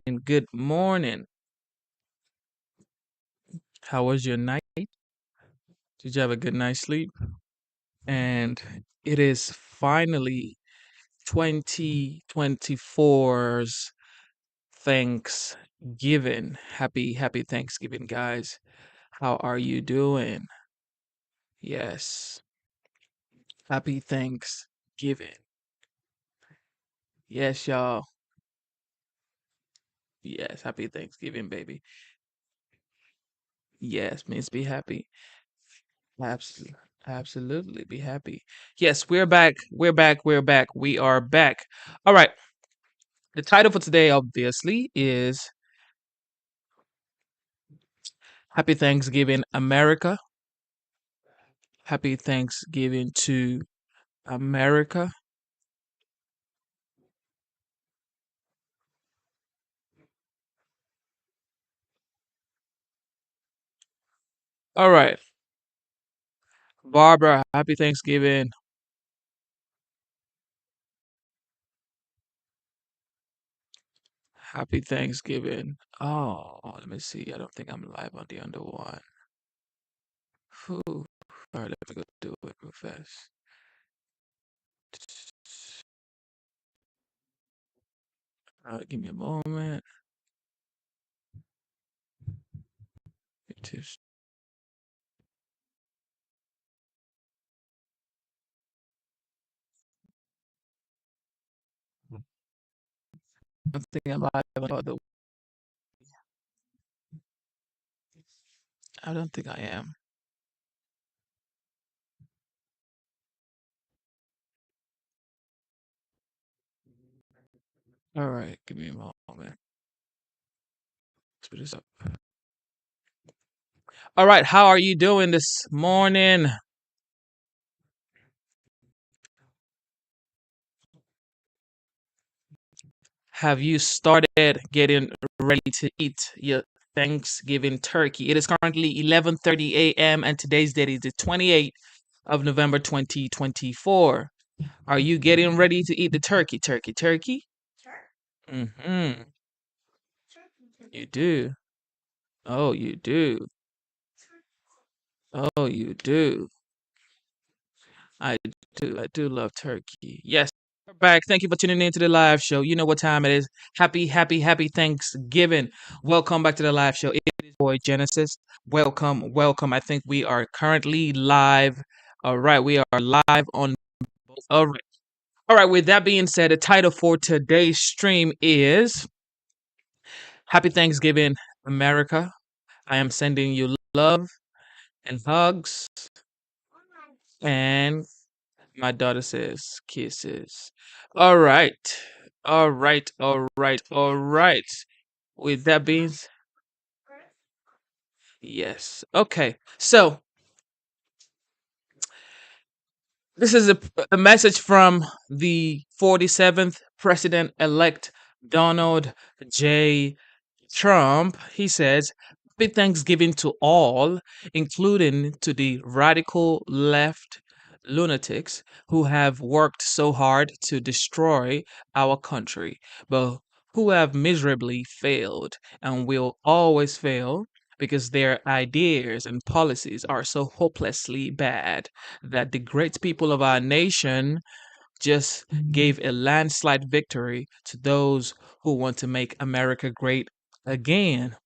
morning. Good morning. How was your night? Did you have a good night's sleep? And it is finally 2024's Thanksgiving. Happy Thanksgiving, guys. How are you doing? Yes. Happy Thanksgiving. Yes, y'all. Yes, happy Thanksgiving, baby. Yes, means be happy. Absolutely. Absolutely be happy. Yes, we're back. We're back. We're back. We are back. All right. The title for today, obviously, is Happy Thanksgiving, America. Happy Thanksgiving to America. All right. Barbara, happy Thanksgiving. Happy Thanksgiving. Oh, let me see. I don't think I'm live on the under one. Whew. All right, let me go do it real fast. All right, give me a moment. It is- I don't think I'm live on the. I don't think I am. All right, give me a moment. Put this up. All right, how are you doing this morning? Have you started getting ready to eat your Thanksgiving turkey? It is currently 11:30 a.m. and today's date is the 28th of November 2024. Are you getting ready to eat the turkey? Turkey, turkey? Mm-hmm. You do. Oh, you do. Oh, you do. I do. I do love turkey. Yes. We're back. Thank you for tuning in to the live show. You know what time it is. Happy Thanksgiving. Welcome back to the live show. It is Boy Genesis. Welcome, welcome. I think we are currently live. All right, we are live on. All right. All right, with that being said, the title for today's stream is Happy Thanksgiving, America. I am sending you love and hugs and my daughter says kisses. All right. All right. All right. All right. With that being yes. Okay. So this is a message from the 47th president elect Donald J. Trump. He says, Happy Thanksgiving to all, including to the radical left lunatics who have worked so hard to destroy our country, but who have miserably failed and will always fail because their ideas and policies are so hopelessly bad that the great people of our nation just gave a landslide victory to those who want to make America great again.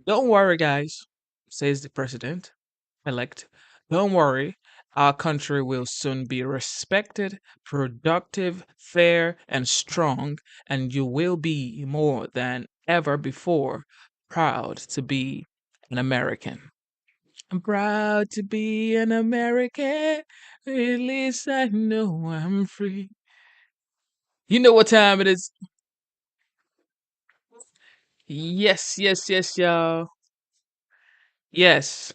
Don't worry, guys, says the president elect. Don't worry. Our country will soon be respected, productive, fair, and strong, and you will be more than ever before proud to be an American. I'm proud to be an American. At least I know I'm free. You know what time it is? Yes, yes, yes, y'all. Yes,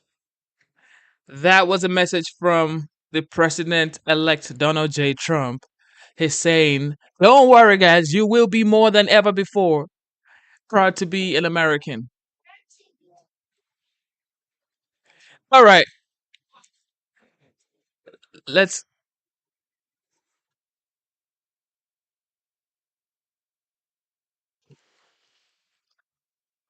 that was a message from the president elect Donald J. Trump. He's saying, Don't worry, guys, you will be more than ever before proud to be an American. All right, let's.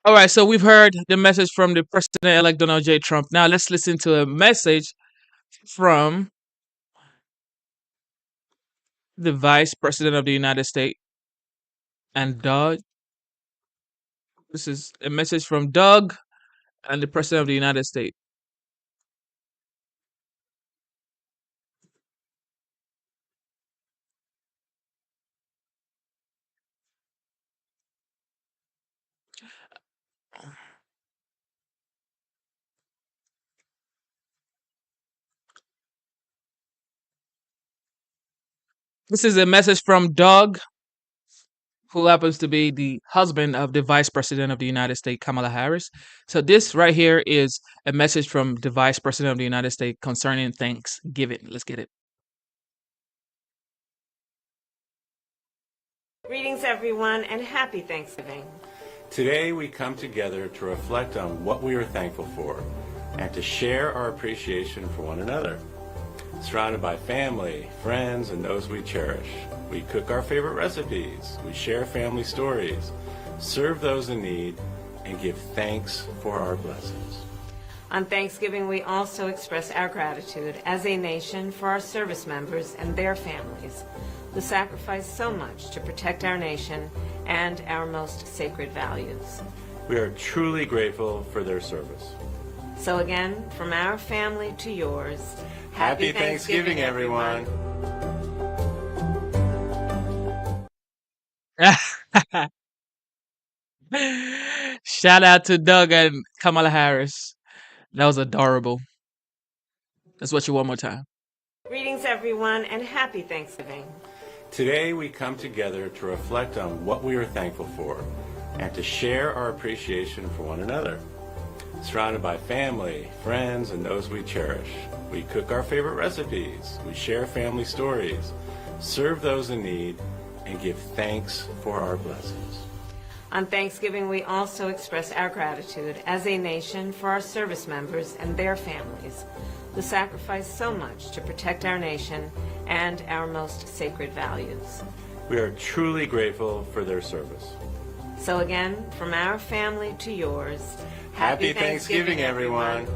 All right, so we've heard the message from the President-elect Donald J. Trump. Now let's listen to a message from the Vice President of the United States and Doug. This is a message from Doug and the President of the United States. This is a message from Doug, who happens to be the husband of the Vice President of the United States, Kamala Harris. So this right here is a message from the Vice President of the United States concerning Thanksgiving. Let's get it. Greetings, everyone, and happy Thanksgiving. Today we come together to reflect on what we are thankful for and to share our appreciation for one another. Surrounded by family, friends, and those we cherish, we cook our favorite recipes, we share family stories, serve those in need, and give thanks for our blessings. On Thanksgiving, we also express our gratitude as a nation for our service members and their families who sacrifice so much to protect our nation and our most sacred values. We are truly grateful for their service. So again, from our family to yours, Happy Thanksgiving, everyone. Shout out to Doug and Kamala Harris. That was adorable. Let's watch it one more time. Greetings, everyone, and happy Thanksgiving. Today we come together to reflect on what we are thankful for and to share our appreciation for one another. Surrounded by family, friends, and those we cherish, we cook our favorite recipes, we share family stories, serve those in need, and give thanks for our blessings. On Thanksgiving, we also express our gratitude as a nation for our service members and their families who sacrifice so much to protect our nation and our most sacred values. We are truly grateful for their service. So again, from our family to yours, Happy Thanksgiving, everyone.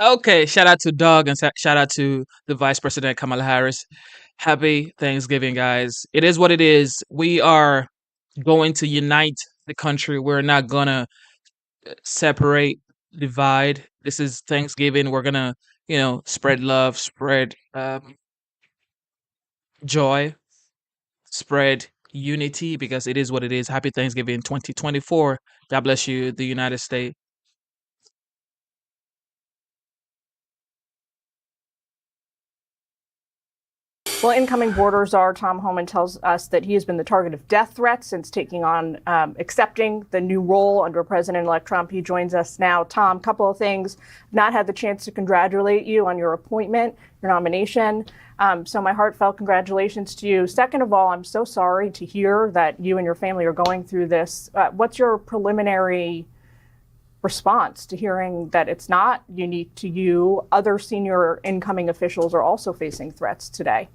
Okay, shout out to Doug and shout out to the Vice President Kamala Harris. Happy Thanksgiving, guys. It is what it is. We are going to unite the country. We're not gonna separate, divide. This is Thanksgiving. We're gonna, spread love, spread joy, spread unity, because it is what it is. Happy Thanksgiving 2024. God bless you, the United States. Well, incoming border czar Tom Homan tells us that he has been the target of death threats since taking on, accepting the new role under President-elect Trump. He joins us now. Tom, couple of things. Not had the chance to congratulate you on your appointment, your nomination. So my heartfelt congratulations to you. Second of all, I'm so sorry to hear that you and your family are going through this. What's your preliminary response to hearing that it's not unique to you? Other senior incoming officials are also facing threats today.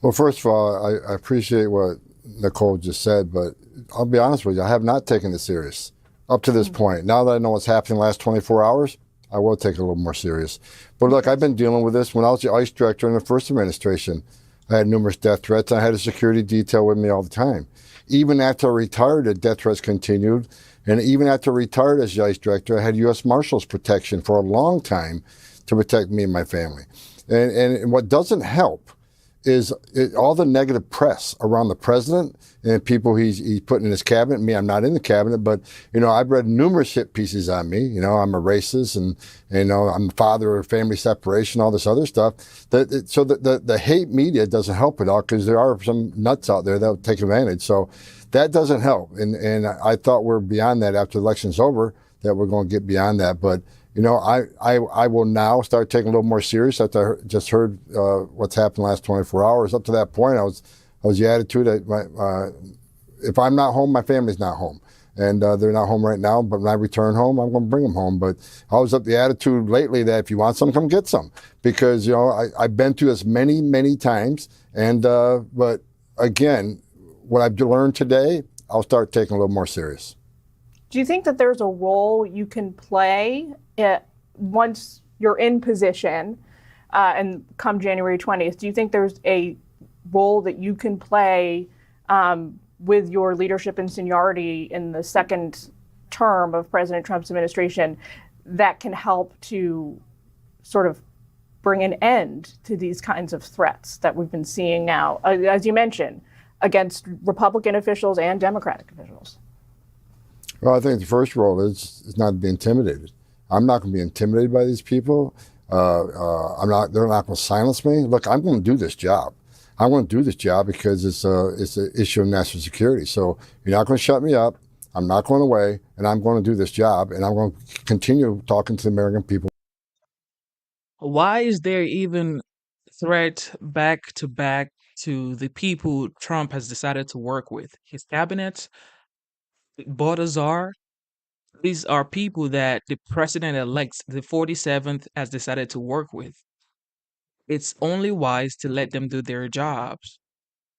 Well, first of all, I appreciate what Nicole just said, but I'll be honest with you, I have not taken it serious up to this point. Now that I know what's happening in the last 24 hours, I will take it a little more serious. But look, I've been dealing with this when I was the ICE director in the first administration. I had numerous death threats. I had a security detail with me all the time. Even after I retired, the death threats continued. And even after I retired as the ICE director, I had U.S. Marshals protection for a long time to protect me and my family. And what doesn't help is all the negative press around the president and people he's putting in his cabinet. Me, I'm not in the cabinet, but, I've read numerous hit pieces on me. I'm a racist and, I'm the father of family separation, all this other stuff. So the hate media doesn't help at all, because there are some nuts out there that will take advantage. So that doesn't help. And I thought we're beyond that after the election's over, that we're going to get beyond that. But I will now start taking a little more serious after I just heard what's happened the last 24 hours. Up to that point, I was the attitude that if I'm not home, my family's not home. And they're not home right now, but when I return home, I'm going to bring them home. But I was up the attitude lately that if you want some, come get some. Because, I've been through this many, many times. And but again, what I've learned today, I'll start taking a little more serious. Do you think that there's a role you can play once you're in position and come January 20th? Do you think there's a role that you can play with your leadership and seniority in the second term of President Trump's administration that can help to sort of bring an end to these kinds of threats that we've been seeing now, as you mentioned, against Republican officials and Democratic officials? Well, I think the first role is not to be intimidated. I'm not going to be intimidated by these people. They're not going to silence me. Look, I'm going to do this job. I want to do this job because it's an issue of national security. So you're not going to shut me up. I'm not going away, and I'm going to do this job, and I'm going to continue talking to the American people. Why is there even threat back to the people Trump has decided to work with? His cabinet, border czar, these are people that the president-elect, the 47th, has decided to work with. It's only wise to let them do their jobs.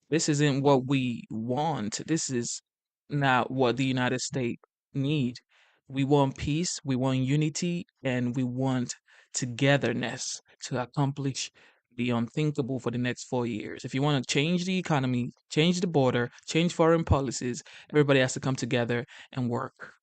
This isn't what we want. This is not what the United States need. We want peace, we want unity, and we want togetherness to accomplish the unthinkable for the next 4 years. If you want to change the economy, change the border, change foreign policies, everybody has to come together and work.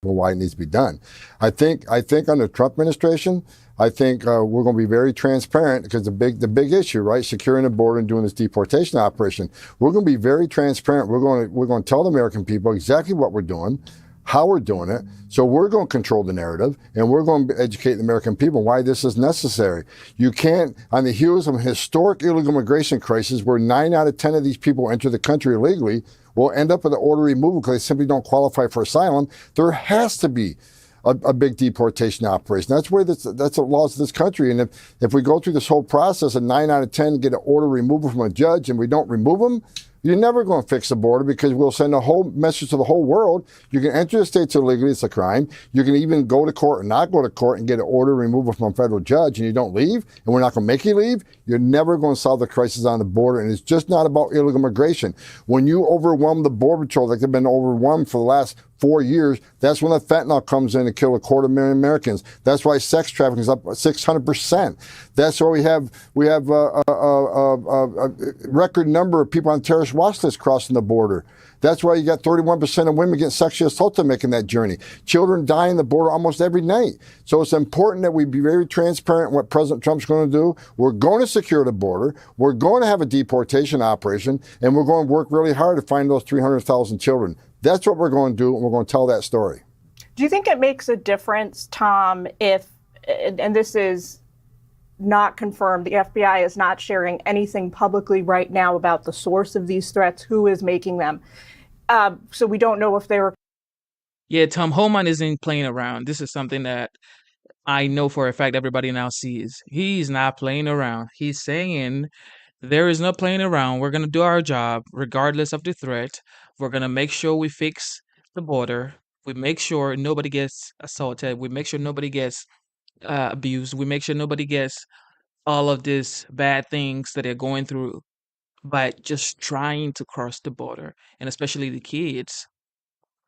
Why it needs to be done. I think under the Trump administration, I think we're going to be very transparent because the big issue, right, securing the border and doing this deportation operation. We're going to be very transparent. We're going to tell the American people exactly what we're doing, how we're doing it. So we're going to control the narrative, and we're going to educate the American people why this is necessary. You can't, on the heels of a historic illegal immigration crisis where 9 out of 10 of these people enter the country illegally, will end up with an order removal because they simply don't qualify for asylum. There has to be a big deportation operation. That's the laws of this country. And if we go through this whole process and 9 out of 10 get an order removal from a judge and we don't remove them, you're never going to fix the border because we'll send a whole message to the whole world. You can enter the states illegally, it's a crime. You can even go to court or not go to court and get an order removal from a federal judge and you don't leave, and we're not going to make you leave. You're never going to solve the crisis on the border, and it's just not about illegal immigration. When you overwhelm the Border Patrol like they've been overwhelmed for the last 4 years, that's when the fentanyl comes in to kill 250,000 Americans. That's why sex trafficking is up 600%. That's why we have a record number of people on terrorist watch lists crossing the border. That's why you got 31% of women getting sexually assaulted making that journey. Children die in the border almost every night. So it's important that we be very transparent in what President Trump's going to do. We're going to secure the border. We're going to have a deportation operation, and we're going to work really hard to find those 300,000 children. That's what we're going to do, and we're going to tell that story. Do you think it makes a difference, Tom, if, and this is not confirmed, the FBI is not sharing anything publicly right now about the source of these threats, who is making them? So we don't know if they were. Yeah, Tom Homan isn't playing around. This is something that I know for a fact everybody now sees. He's not playing around. He's saying there is no playing around. We're going to do our job regardless of the threat. We're going to make sure we fix the border. We make sure nobody gets assaulted. We make sure nobody gets abused. We make sure nobody gets all of these bad things that they're going through by just trying to cross the border, and especially the kids.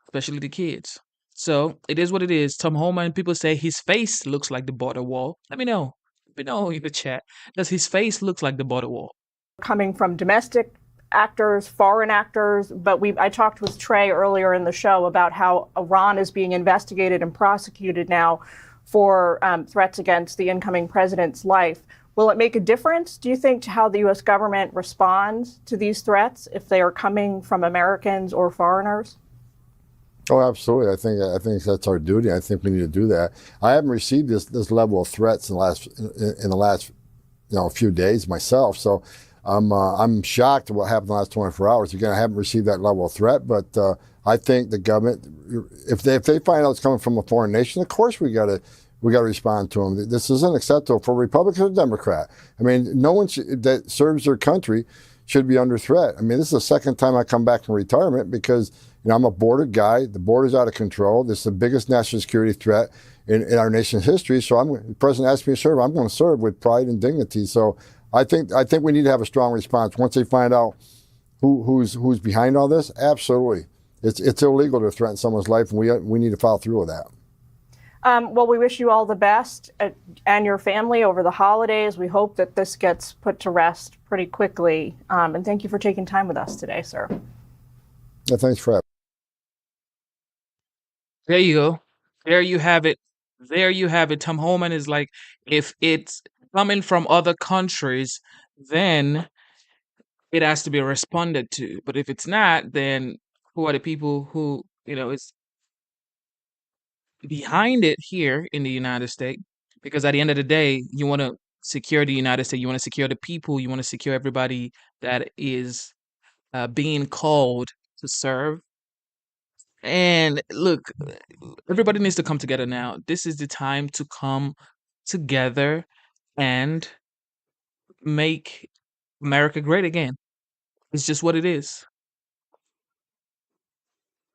Especially the kids. So it is what it is. Tom Homan, people say his face looks like the border wall. Let me know. Let me know in the chat. Does his face look like the border wall? Coming from domestic actors, foreign actors, but I talked with Trey earlier in the show about how Iran is being investigated and prosecuted now for threats against the incoming president's life. Will it make a difference, do you think, to how the U.S. government responds to these threats if they are coming from Americans or foreigners? Oh, absolutely. I think that's our duty. I think we need to do that. I haven't received this level of threats in the last few days myself. So I'm shocked at what happened in the last 24 hours. Again, I haven't received that level of threat, but I think the government, if they find out it's coming from a foreign nation, of course we got to respond to them. This isn't acceptable for Republican or Democrat. I mean, no one that serves their country should be under threat. I mean, this is the second time I come back from retirement because I'm a border guy. The border's out of control. This is the biggest national security threat in our nation's history. So the president asked me to serve. I'm going to serve with pride and dignity. So I think we need to have a strong response. Once they find out who's behind all this? Absolutely. It's illegal to threaten someone's life, and we need to follow through with that. Well, we wish you all the best and your family over the holidays. We hope that this gets put to rest pretty quickly. And thank you for taking time with us today, sir. Yeah, thanks for having me. There you go. There you have it. There you have it. Tom Homan is like, if it's coming from other countries, then it has to be responded to. But if it's not, then who are the people who, is behind it here in the United States? Because at the end of the day, you want to secure the United States, you want to secure the people, you want to secure everybody that is being called to serve. And look, everybody needs to come together now. This is the time to come together and make America great again. It's just what it is.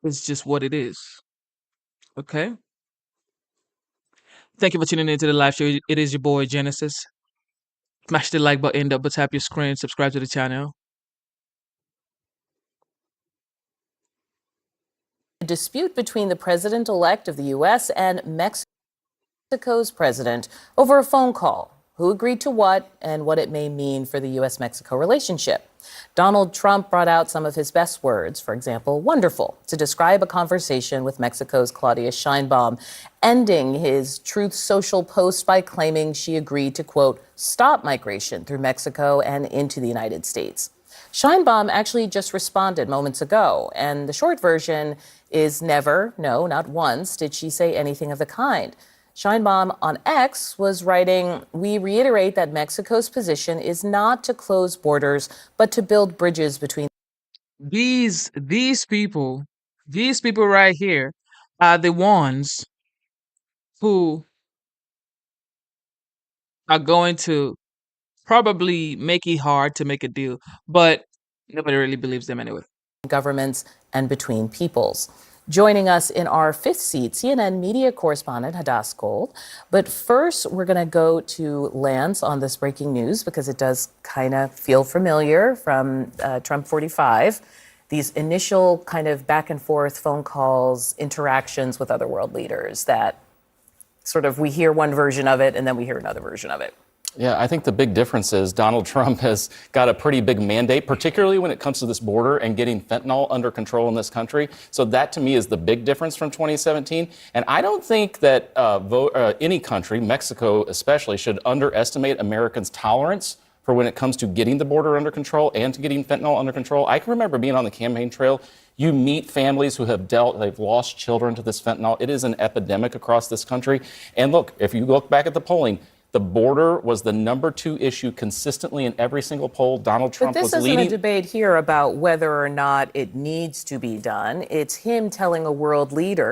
It's just what it is. Okay? Thank you for tuning into the live show. It is your boy Genesis. Smash the like button, double tap your screen, subscribe to the channel. A dispute between the president-elect of the U.S. and Mexico's president over a phone call. Who agreed to what and what it may mean for the U.S.-Mexico relationship. Donald Trump brought out some of his best words, for example, wonderful, to describe a conversation with Mexico's Claudia Sheinbaum, ending his Truth Social post by claiming she agreed to, quote, stop migration through Mexico and into the United States. Sheinbaum actually just responded moments ago, and the short version is never, no, not once, did she say anything of the kind. Sheinbaum on X was writing, we reiterate that Mexico's position is not to close borders, but to build bridges between. These people right here are the ones who are going to probably make it hard to make a deal, but nobody really believes them anyway. Governments and between peoples. Joining us in our fifth seat, CNN media correspondent Hadass Gold. But first, we're going to go to Lance on this breaking news because it does kind of feel familiar from Trump 45. These initial kind of back and forth phone calls, interactions with other world leaders that sort of we hear one version of it and then we hear another version of it. Yeah, I think the big difference is Donald Trump has got a pretty big mandate, particularly when it comes to this border and getting fentanyl under control in this country. So that, to me, is the big difference from 2017. And I don't think that any country, Mexico especially, should underestimate Americans' tolerance for when it comes to getting the border under control and to getting fentanyl under control. I can remember being on the campaign trail. You meet families who they've lost children to this fentanyl. It is an epidemic across this country. And look, if you look back at the polling, the border was the number 2 issue consistently in every single poll. Donald Trump was leading. But this isn't a debate here about whether or not it needs to be done. It's him telling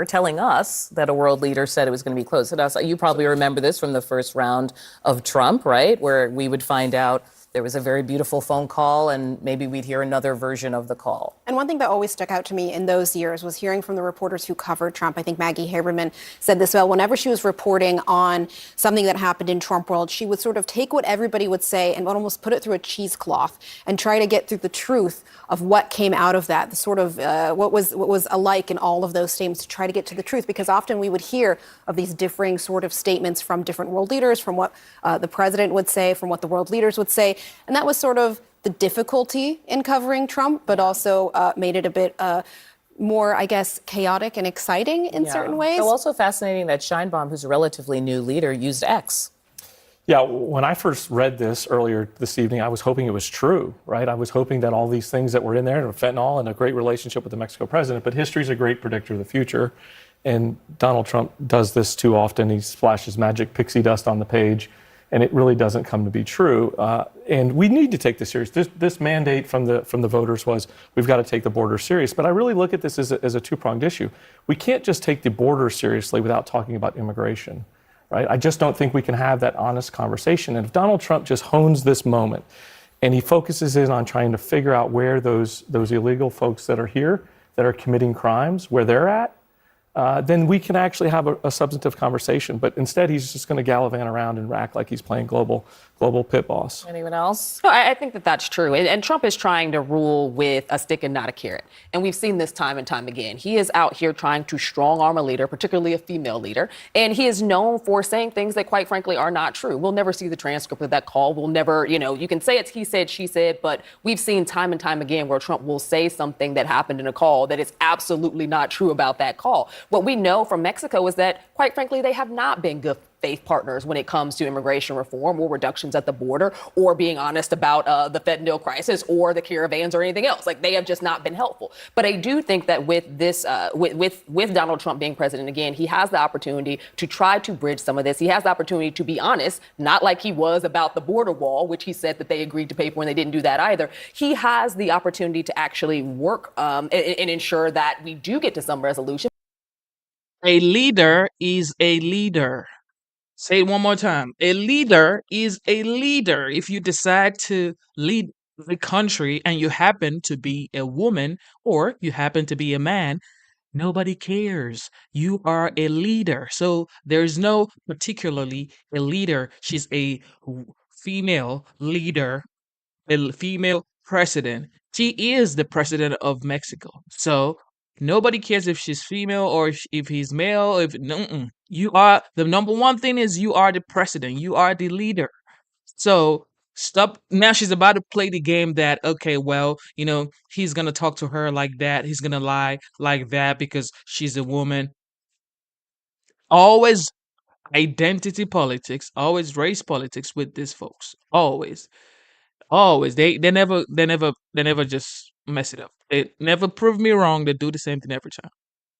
telling us that a world leader said it was going to be closed. You probably remember this from the first round of Trump, right? Where we would find out there was a very beautiful phone call and maybe we'd hear another version of the call. And one thing that always stuck out to me in those years was hearing from the reporters who covered Trump. I think Maggie Haberman said this well. Whenever she was reporting on something that happened in Trump world, she would sort of take what everybody would say and almost put it through a cheesecloth and try to get through the truth of what came out of that, the sort of what was alike in all of those statements to try to get to the truth. Because often we would hear of these differing sort of statements from different world leaders, from what the president would say, from what the world leaders would say. And that was sort of the difficulty in covering Trump, but also made it a bit more, I guess, chaotic and exciting in certain ways. So also fascinating that Sheinbaum, who's a relatively new leader, used X. Yeah, when I first read this earlier this evening, I was hoping it was true, right? I was hoping that all these things that were in there, fentanyl and a great relationship with the Mexico president, but history's a great predictor of the future. And Donald Trump does this too often. He splashes magic pixie dust on the page, and it really doesn't come to be true. And we need to take this serious. This mandate from the voters was we've got to take the border serious. But I really look at this as a two-pronged issue. We can't just take the border seriously without talking about immigration, right? I just don't think we can have that honest conversation. And if Donald Trump just hones this moment and he focuses in on trying to figure out where those illegal folks that are here, that are committing crimes, where they're at, then we can actually have a substantive conversation. But instead, he's just going to gallivant around and act like he's playing global global pit boss. Anyone else? No, I think that that's true. And Trump is trying to rule with a stick and not a carrot. And we've seen this time and time again. He is out here trying to strong arm a leader, particularly a female leader. And he is known for saying things that, quite frankly, are not true. We'll never see the transcript of that call. We'll never, you can say it's he said, she said, but we've seen time and time again where Trump will say something that happened in a call that is absolutely not true about that call. What we know from Mexico is that, quite frankly, they have not been good faith partners when it comes to immigration reform or reductions at the border or being honest about the fentanyl crisis or the caravans or anything else. Like, they have just not been helpful. But I do think that with this, with Donald Trump being president again, he has the opportunity to try to bridge some of this. He has the opportunity to be honest, not like he was about the border wall, which he said that they agreed to pay for and they didn't do that either. He has the opportunity to actually work and ensure that we do get to some resolution. A leader is a leader. Say it one more time. A leader is a leader. If you decide to lead the country and you happen to be a woman or you happen to be a man, nobody cares. You are a leader. So there's no particularly a leader. She's a female leader, a female president. She is the president of Mexico. So nobody cares if she's female or if he's male. You are the number one thing is you are the president. You are the leader. So stop. Now she's about to play the game that, okay, well, he's going to talk to her like that. He's going to lie like that because she's a woman. Always identity politics, always race politics with these folks. Always. Always. They never just mess it up. They never prove me wrong. They do the same thing every time.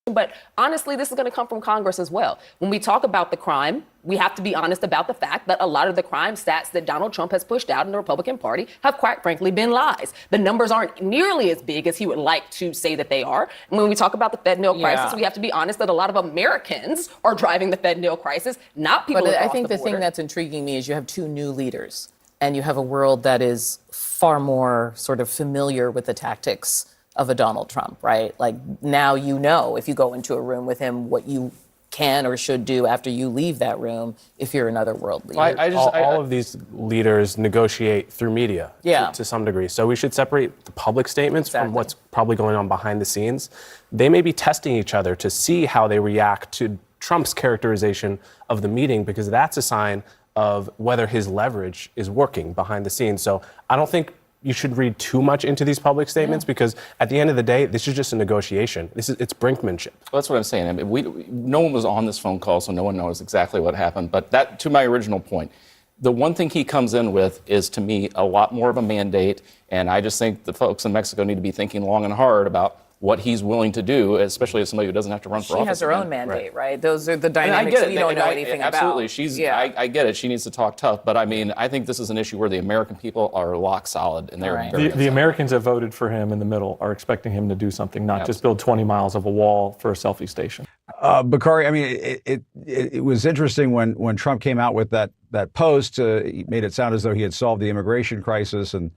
But honestly, this is going to come from Congress as well. When we talk about the crime, we have to be honest about the fact that a lot of the crime stats that Donald Trump has pushed out in the Republican Party have, quite frankly, been lies. The numbers aren't nearly as big as he would like to say that they are. And when we talk about the fentanyl crisis, we have to be honest that a lot of Americans are driving the fentanyl crisis, not people across the border. But I think the thing that's intriguing me is you have two new leaders and you have a world that is far more sort of familiar with the tactics of a Donald Trump, right? Like, now if you go into a room with him, what you can or should do after you leave that room if you're another world leader. All of these leaders negotiate through media to some degree. So we should separate the public statements from what's probably going on behind the scenes. They may be testing each other to see how they react to Trump's characterization of the meeting, because that's a sign of whether his leverage is working behind the scenes. So I don't think you should read too much into these public statements because at the end of the day, this is just a negotiation. It's brinkmanship. Well, that's what I'm saying. I mean, no one was on this phone call, so no one knows exactly what happened. But that, to my original point, the one thing he comes in with is, to me, a lot more of a mandate. And I just think the folks in Mexico need to be thinking long and hard about what he's willing to do, especially as somebody who doesn't have to run for office. She has her own mandate, right? Those are the dynamics we don't know anything about. Absolutely. I get it. She needs to talk tough. But I mean, I think this is an issue where the American people are lock solid. And they're the Americans that voted for him in the middle are expecting him to do something, not just build 20 miles of a wall for a selfie station. Bakari, I mean, it was interesting when Trump came out with that post. He made it sound as though he had solved the immigration crisis and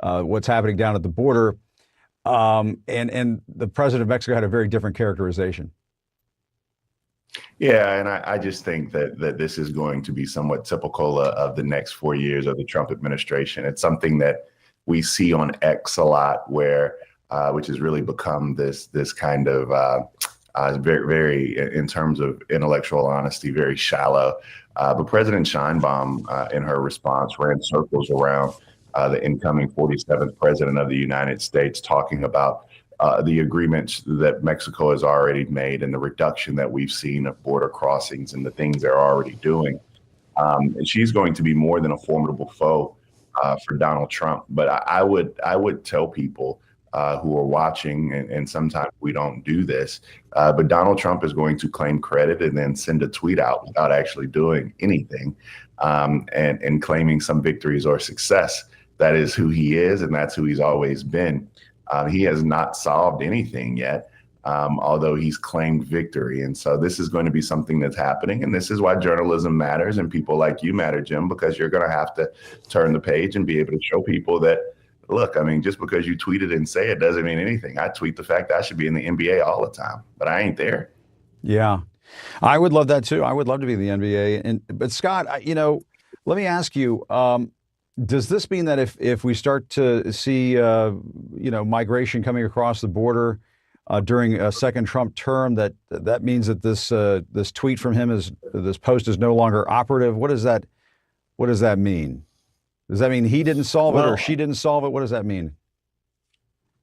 what's happening down at the border. And the president of Mexico had a very different characterization. Yeah, and I just think that this is going to be somewhat typical of the next 4 years of the Trump administration. It's something that we see on X a lot, which has really become this kind of very, very, in terms of intellectual honesty, very shallow. But President Sheinbaum, in her response, ran circles around the incoming 47th president of the United States, talking about the agreements that Mexico has already made and the reduction that we've seen of border crossings and the things they're already doing. And she's going to be more than a formidable foe for Donald Trump. But I would tell people who are watching, and sometimes we don't do this, but Donald Trump is going to claim credit and then send a tweet out without actually doing anything and claiming some victories or success. That is who he is, and that's who he's always been. He has not solved anything yet, although he's claimed victory. And so this is going to be something that's happening. And this is why journalism matters and people like you matter, Jim, because you're going to have to turn the page and be able to show people that, look, I mean, just because you tweet it and say it doesn't mean anything. I tweet the fact that I should be in the NBA all the time, but I ain't there. Yeah, I would love that too. I would love to be in the NBA. But Scott, Let me ask you, does this mean that if we start to see migration coming across the border during a second Trump term, that means that this tweet from him this post is no longer operative? What does that mean? Does that mean he didn't solve it or she didn't solve it? What does that mean?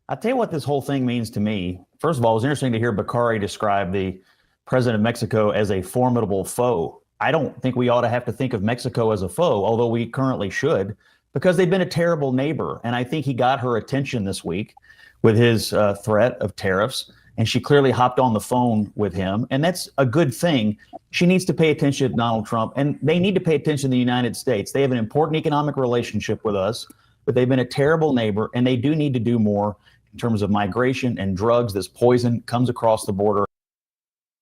I'll tell you what this whole thing means to me. First of all, it was interesting to hear Bakari describe the president of Mexico as a formidable foe. I don't think we ought to have to think of Mexico as a foe, although we currently should, because they've been a terrible neighbor. And I think he got her attention this week with his threat of tariffs. And she clearly hopped on the phone with him. And that's a good thing. She needs to pay attention to Donald Trump. And they need to pay attention to the United States. They have an important economic relationship with us, but they've been a terrible neighbor. And they do need to do more in terms of migration and drugs. This poison comes across the border.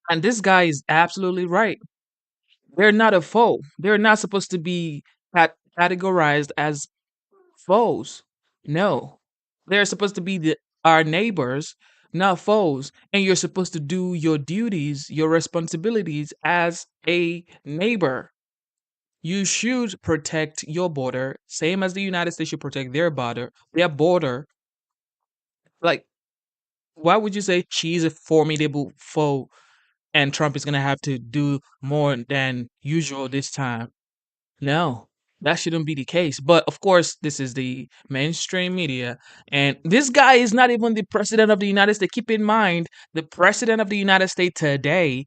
And this guy is absolutely right. They're not a foe. They're not supposed to be categorized as foes. No, they're supposed to be our neighbors, not foes. And you're supposed to do your duties, your responsibilities as a neighbor. You should protect your border, same as the United States should protect their border. Like, why would you say she's a formidable foe and Trump is going to have to do more than usual this time? No, that shouldn't be the case. But of course, this is the mainstream media. And this guy is not even the president of the United States. Keep in mind, the president of the United States today,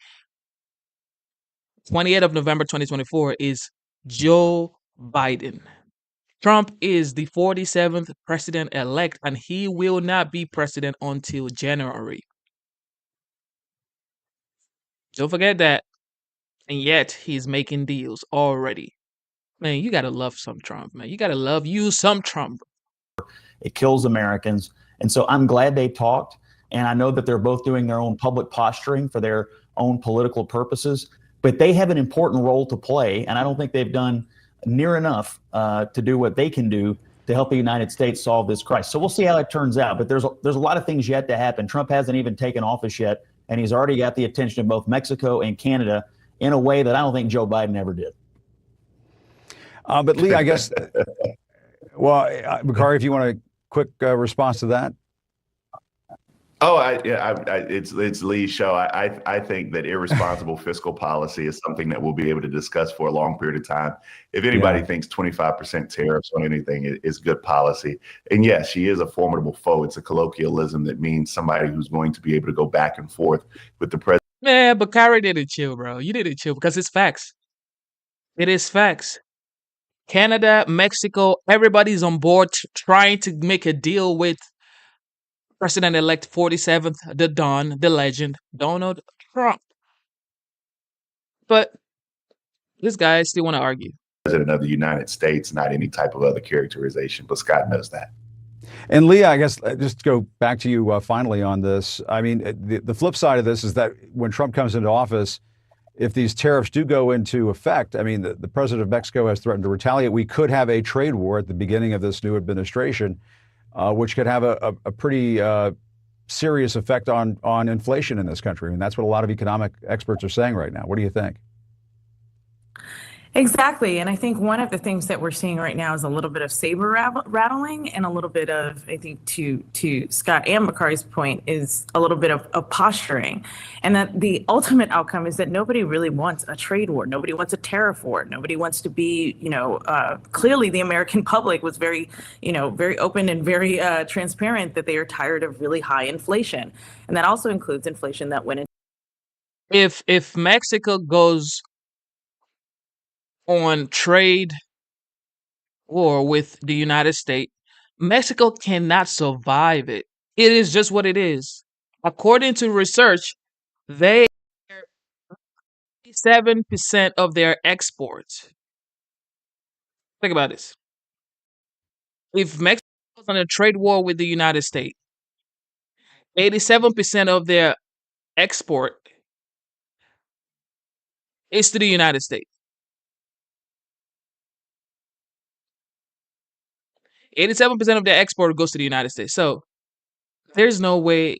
28th of November 2024, is Joe Biden. Trump is the 47th president-elect, and he will not be president until January. Don't forget that. And yet, he's making deals already. Man, you gotta love some Trump, man. You gotta love you some Trump. It kills Americans. And so I'm glad they talked. And I know that they're both doing their own public posturing for their own political purposes, but they have an important role to play. And I don't think they've done near enough to do what they can do to help the United States solve this crisis. So we'll see how it turns out. But there's a lot of things yet to happen. Trump hasn't even taken office yet, and he's already got the attention of both Mexico and Canada in a way that I don't think Joe Biden ever did. But Lee, I guess, well, Bakari, if you want a quick response to that. Oh, it's Lee's show. I think that irresponsible fiscal policy is something that we'll be able to discuss for a long period of time. If anybody thinks 25% tariffs on anything is good policy, and yes, she is a formidable foe. It's a colloquialism that means somebody who's going to be able to go back and forth with the president. Man, Bakari didn't chill, bro. You didn't chill because it's facts. It is facts. Canada, Mexico, everybody's on board trying to make a deal with President-elect 47th, the Don, the legend, Donald Trump. But this guy still want to argue. President of the United States, not any type of other characterization, but Scott knows that. And Leah, I guess just to go back to you finally on this. I mean, the flip side of this is that when Trump comes into office, if these tariffs do go into effect, I mean, the president of Mexico has threatened to retaliate. We could have a trade war at the beginning of this new administration, which could have a pretty serious effect on inflation in this country. And that's what a lot of economic experts are saying right now. What do you think? Exactly. And I think one of the things that we're seeing right now is a little bit of saber rattling and a little bit of, I think, to Scott and Bakari's point, is a little bit of posturing. And that the ultimate outcome is that nobody really wants a trade war. Nobody wants a tariff war. Nobody wants to be, clearly the American public was very open and very transparent that they are tired of really high inflation. And that also includes inflation that went in. If Mexico goes on trade war with the United States, Mexico cannot survive it. It is just what it is. According to research, 7% of their exports. Think about this. If Mexico goes on a trade war with the United States, 87% of their export is to the United States. 87% of their export goes to the United States. So there's just no way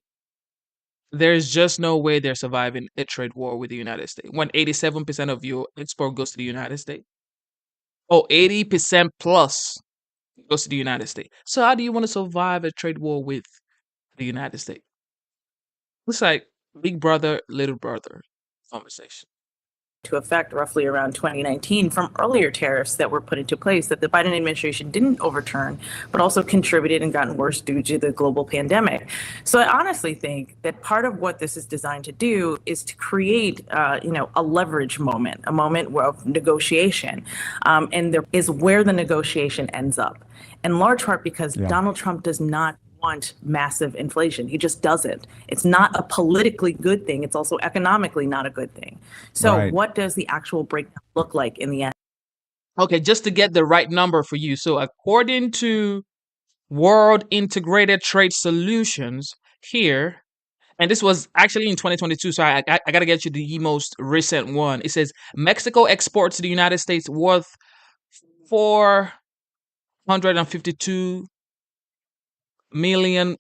they're surviving a trade war with the United States when 87% of your export goes to the United States. 80% plus goes to the United States. So how do you want to survive a trade war with the United States? It's like big brother, little brother conversation. To effect roughly around 2019 from earlier tariffs that were put into place that the Biden administration didn't overturn, but also contributed and gotten worse due to the global pandemic. So I honestly think that part of what this is designed to do is to create, a leverage moment, a moment of negotiation, and there is where the negotiation ends up, in large part because Donald Trump does not want massive inflation. He just doesn't. It's not a politically good thing. It's also economically not a good thing. So what does the actual breakdown look like in the end? Okay, just to get the right number for you. So according to World Integrated Trade Solutions here, and this was actually in 2022, so I got to get you the most recent one. It says Mexico exports to the United States worth $452 million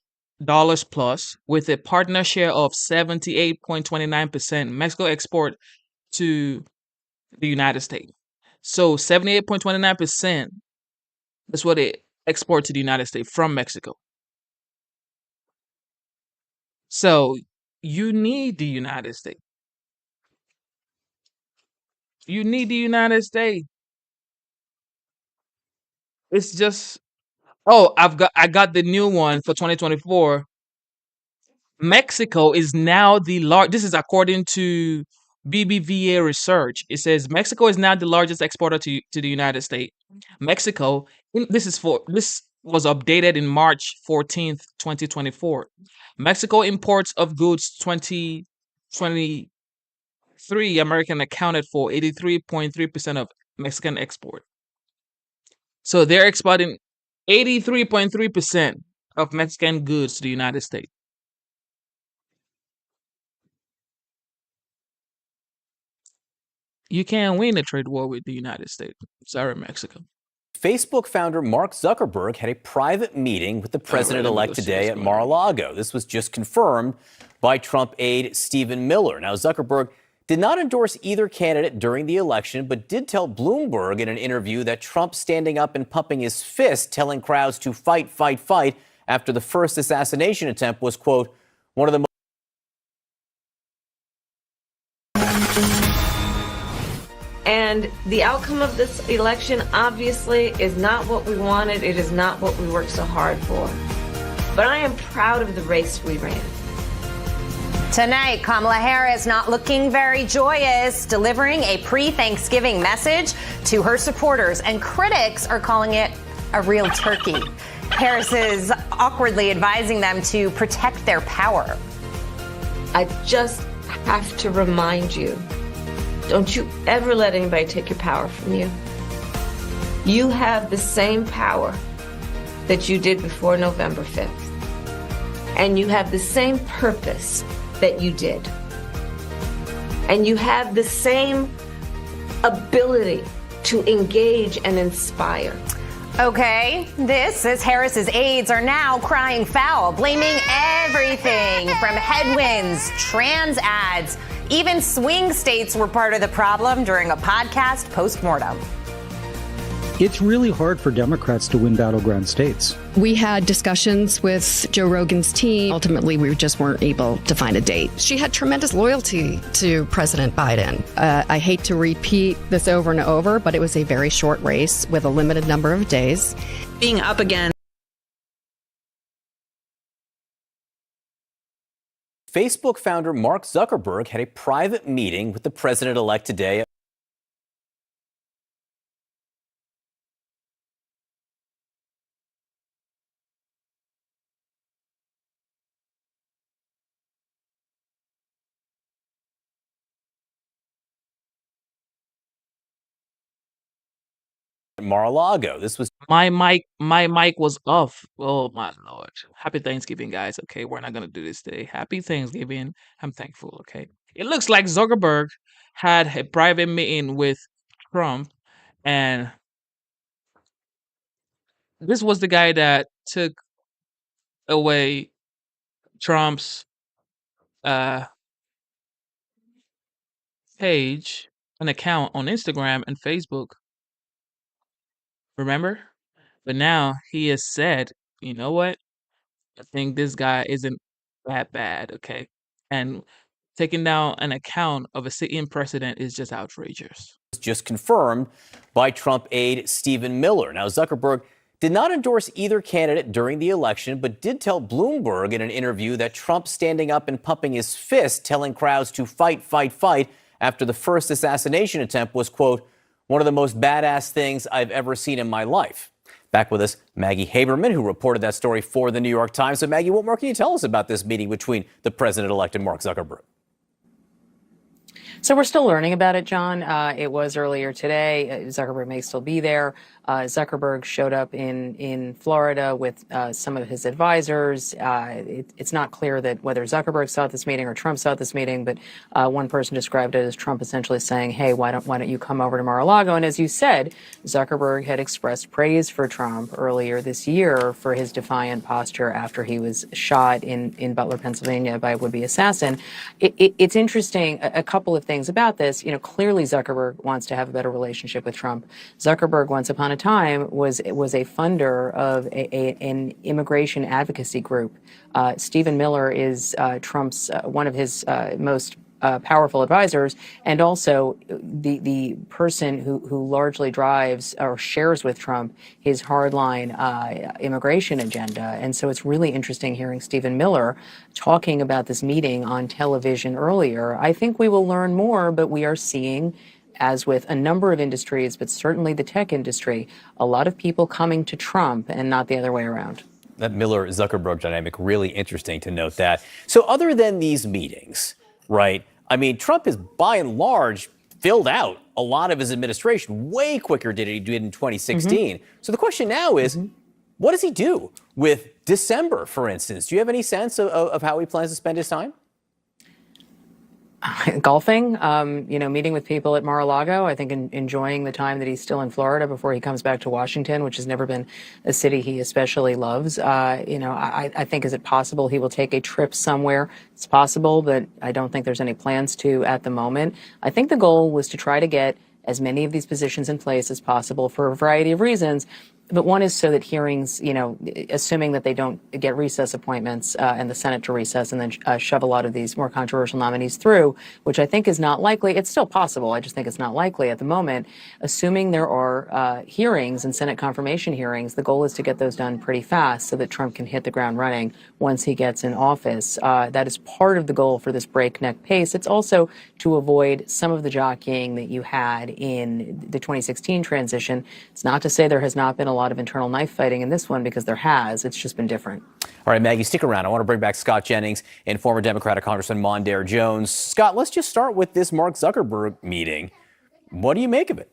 plus, with a partner share of 78.29%. Mexico export to the United States. So 78.29%, that's what they export to the United States from Mexico. So you need the United States. You need the United States. It's just I got the new one for 2024. Mexico is now the large. This is according to BBVA research. It says Mexico is now the largest exporter to the United States. Mexico, this was updated in March 14th, 2024. Mexico imports of goods 2023 American accounted for 83.3% of Mexican export. So they're exporting 83.3% of Mexican goods to the United States. You can't win a trade war with the United States. Sorry, Mexico. Facebook founder Mark Zuckerberg had a private meeting with the president-elect today at Mar-a-Lago. This was just confirmed by Trump aide Stephen Miller. Now, Zuckerberg did not endorse either candidate during the election, but did tell Bloomberg in an interview that Trump standing up and pumping his fist, telling crowds to fight, fight, fight after the first assassination attempt was, quote, one of the most. And the outcome of this election obviously is not what we wanted. It is not what we worked so hard for. But I am proud of the race we ran. Tonight, Kamala Harris not looking very joyous, delivering a pre-Thanksgiving message to her supporters, and critics are calling it a real turkey. Harris is awkwardly advising them to protect their power. I just have to remind you, don't you ever let anybody take your power from you. You have the same power that you did before November 5th. And you have the same purpose that you did. And you have the same ability to engage and inspire. Okay, this as Harris's aides are now crying foul, blaming everything from headwinds, trans ads, even swing states were part of the problem during a podcast postmortem. It's really hard for Democrats to win battleground states. We had discussions with Joe Rogan's team. Ultimately, we just weren't able to find a date. She had tremendous loyalty to President Biden. I hate to repeat this over and over, but it was a very short race with a limited number of days. Being up again. Facebook founder Mark Zuckerberg had a private meeting with the president-elect today. Mar-a-Lago. This was my mic was off. Oh my lord. Happy Thanksgiving, guys. Okay, we're not gonna do this today. Happy Thanksgiving. I'm thankful. Okay. It looks like Zuckerberg had a private meeting with Trump, and this was the guy that took away Trump's page, an account on Instagram and Facebook. Remember? But now he has said, you know what? I think this guy isn't that bad, okay? And taking down an account of a sitting president is just outrageous. Just confirmed by Trump aide Stephen Miller. Now, Zuckerberg did not endorse either candidate during the election, but did tell Bloomberg in an interview that Trump standing up and pumping his fist, telling crowds to fight, fight, fight after the first assassination attempt was, quote, one of the most badass things I've ever seen in my life. Back with us, Maggie Haberman, who reported that story for the New York Times. So, Maggie, what more can you tell us about this meeting between the president-elect and Mark Zuckerberg? So we're still learning about it, John. It was earlier today. Zuckerberg may still be there. Zuckerberg showed up in Florida with some of his advisors. It's not clear that whether Zuckerberg saw at this meeting or Trump saw at this meeting, but one person described it as Trump essentially saying, hey, why don't you come over to Mar-a-Lago? And as you said, Zuckerberg had expressed praise for Trump earlier this year for his defiant posture after he was shot in Butler, Pennsylvania by a would-be assassin. It's interesting, a couple of things about this. You know, clearly Zuckerberg wants to have a better relationship with Trump. Zuckerberg, once upon a time, was a funder of an immigration advocacy group. Stephen Miller is Trump's one of his most powerful advisors, and also the person who largely drives or shares with Trump his hardline immigration agenda. And so it's really interesting hearing Stephen Miller talking about this meeting on television earlier. I think we will learn more, but we are seeing, as with a number of industries, but certainly the tech industry, a lot of people coming to Trump and not the other way around. That Miller-Zuckerberg dynamic, really interesting to note that. So other than these meetings, right, I mean, Trump has by and large filled out a lot of his administration way quicker than he did in 2016. So the question now is, what does he do with December, for instance? Do you have any sense of how he plans to spend his time? Golfing, meeting with people at Mar-a-Lago. I think enjoying the time that he's still in Florida before he comes back to Washington, which has never been a city he especially loves. I think, is it possible he will take a trip somewhere? It's possible, but I don't think there's any plans to at the moment. I think the goal was to try to get as many of these positions in place as possible for a variety of reasons. But one is so that hearings, assuming that they don't get recess appointments and the Senate to recess and then shove a lot of these more controversial nominees through, which I think is not likely. It's still possible. I just think it's not likely at the moment. Assuming there are hearings and Senate confirmation hearings, the goal is to get those done pretty fast so that Trump can hit the ground running once he gets in office. That is part of the goal for this breakneck pace. It's also to avoid some of the jockeying that you had in the 2016 transition. It's not to say there has not been a lot of internal knife fighting in this one, because there has. It's just been different. All right, Maggie, stick around. I want to bring back Scott Jennings and former Democratic Congressman Mondaire Jones. Scott, let's just start with this Mark Zuckerberg meeting. What do you make of it?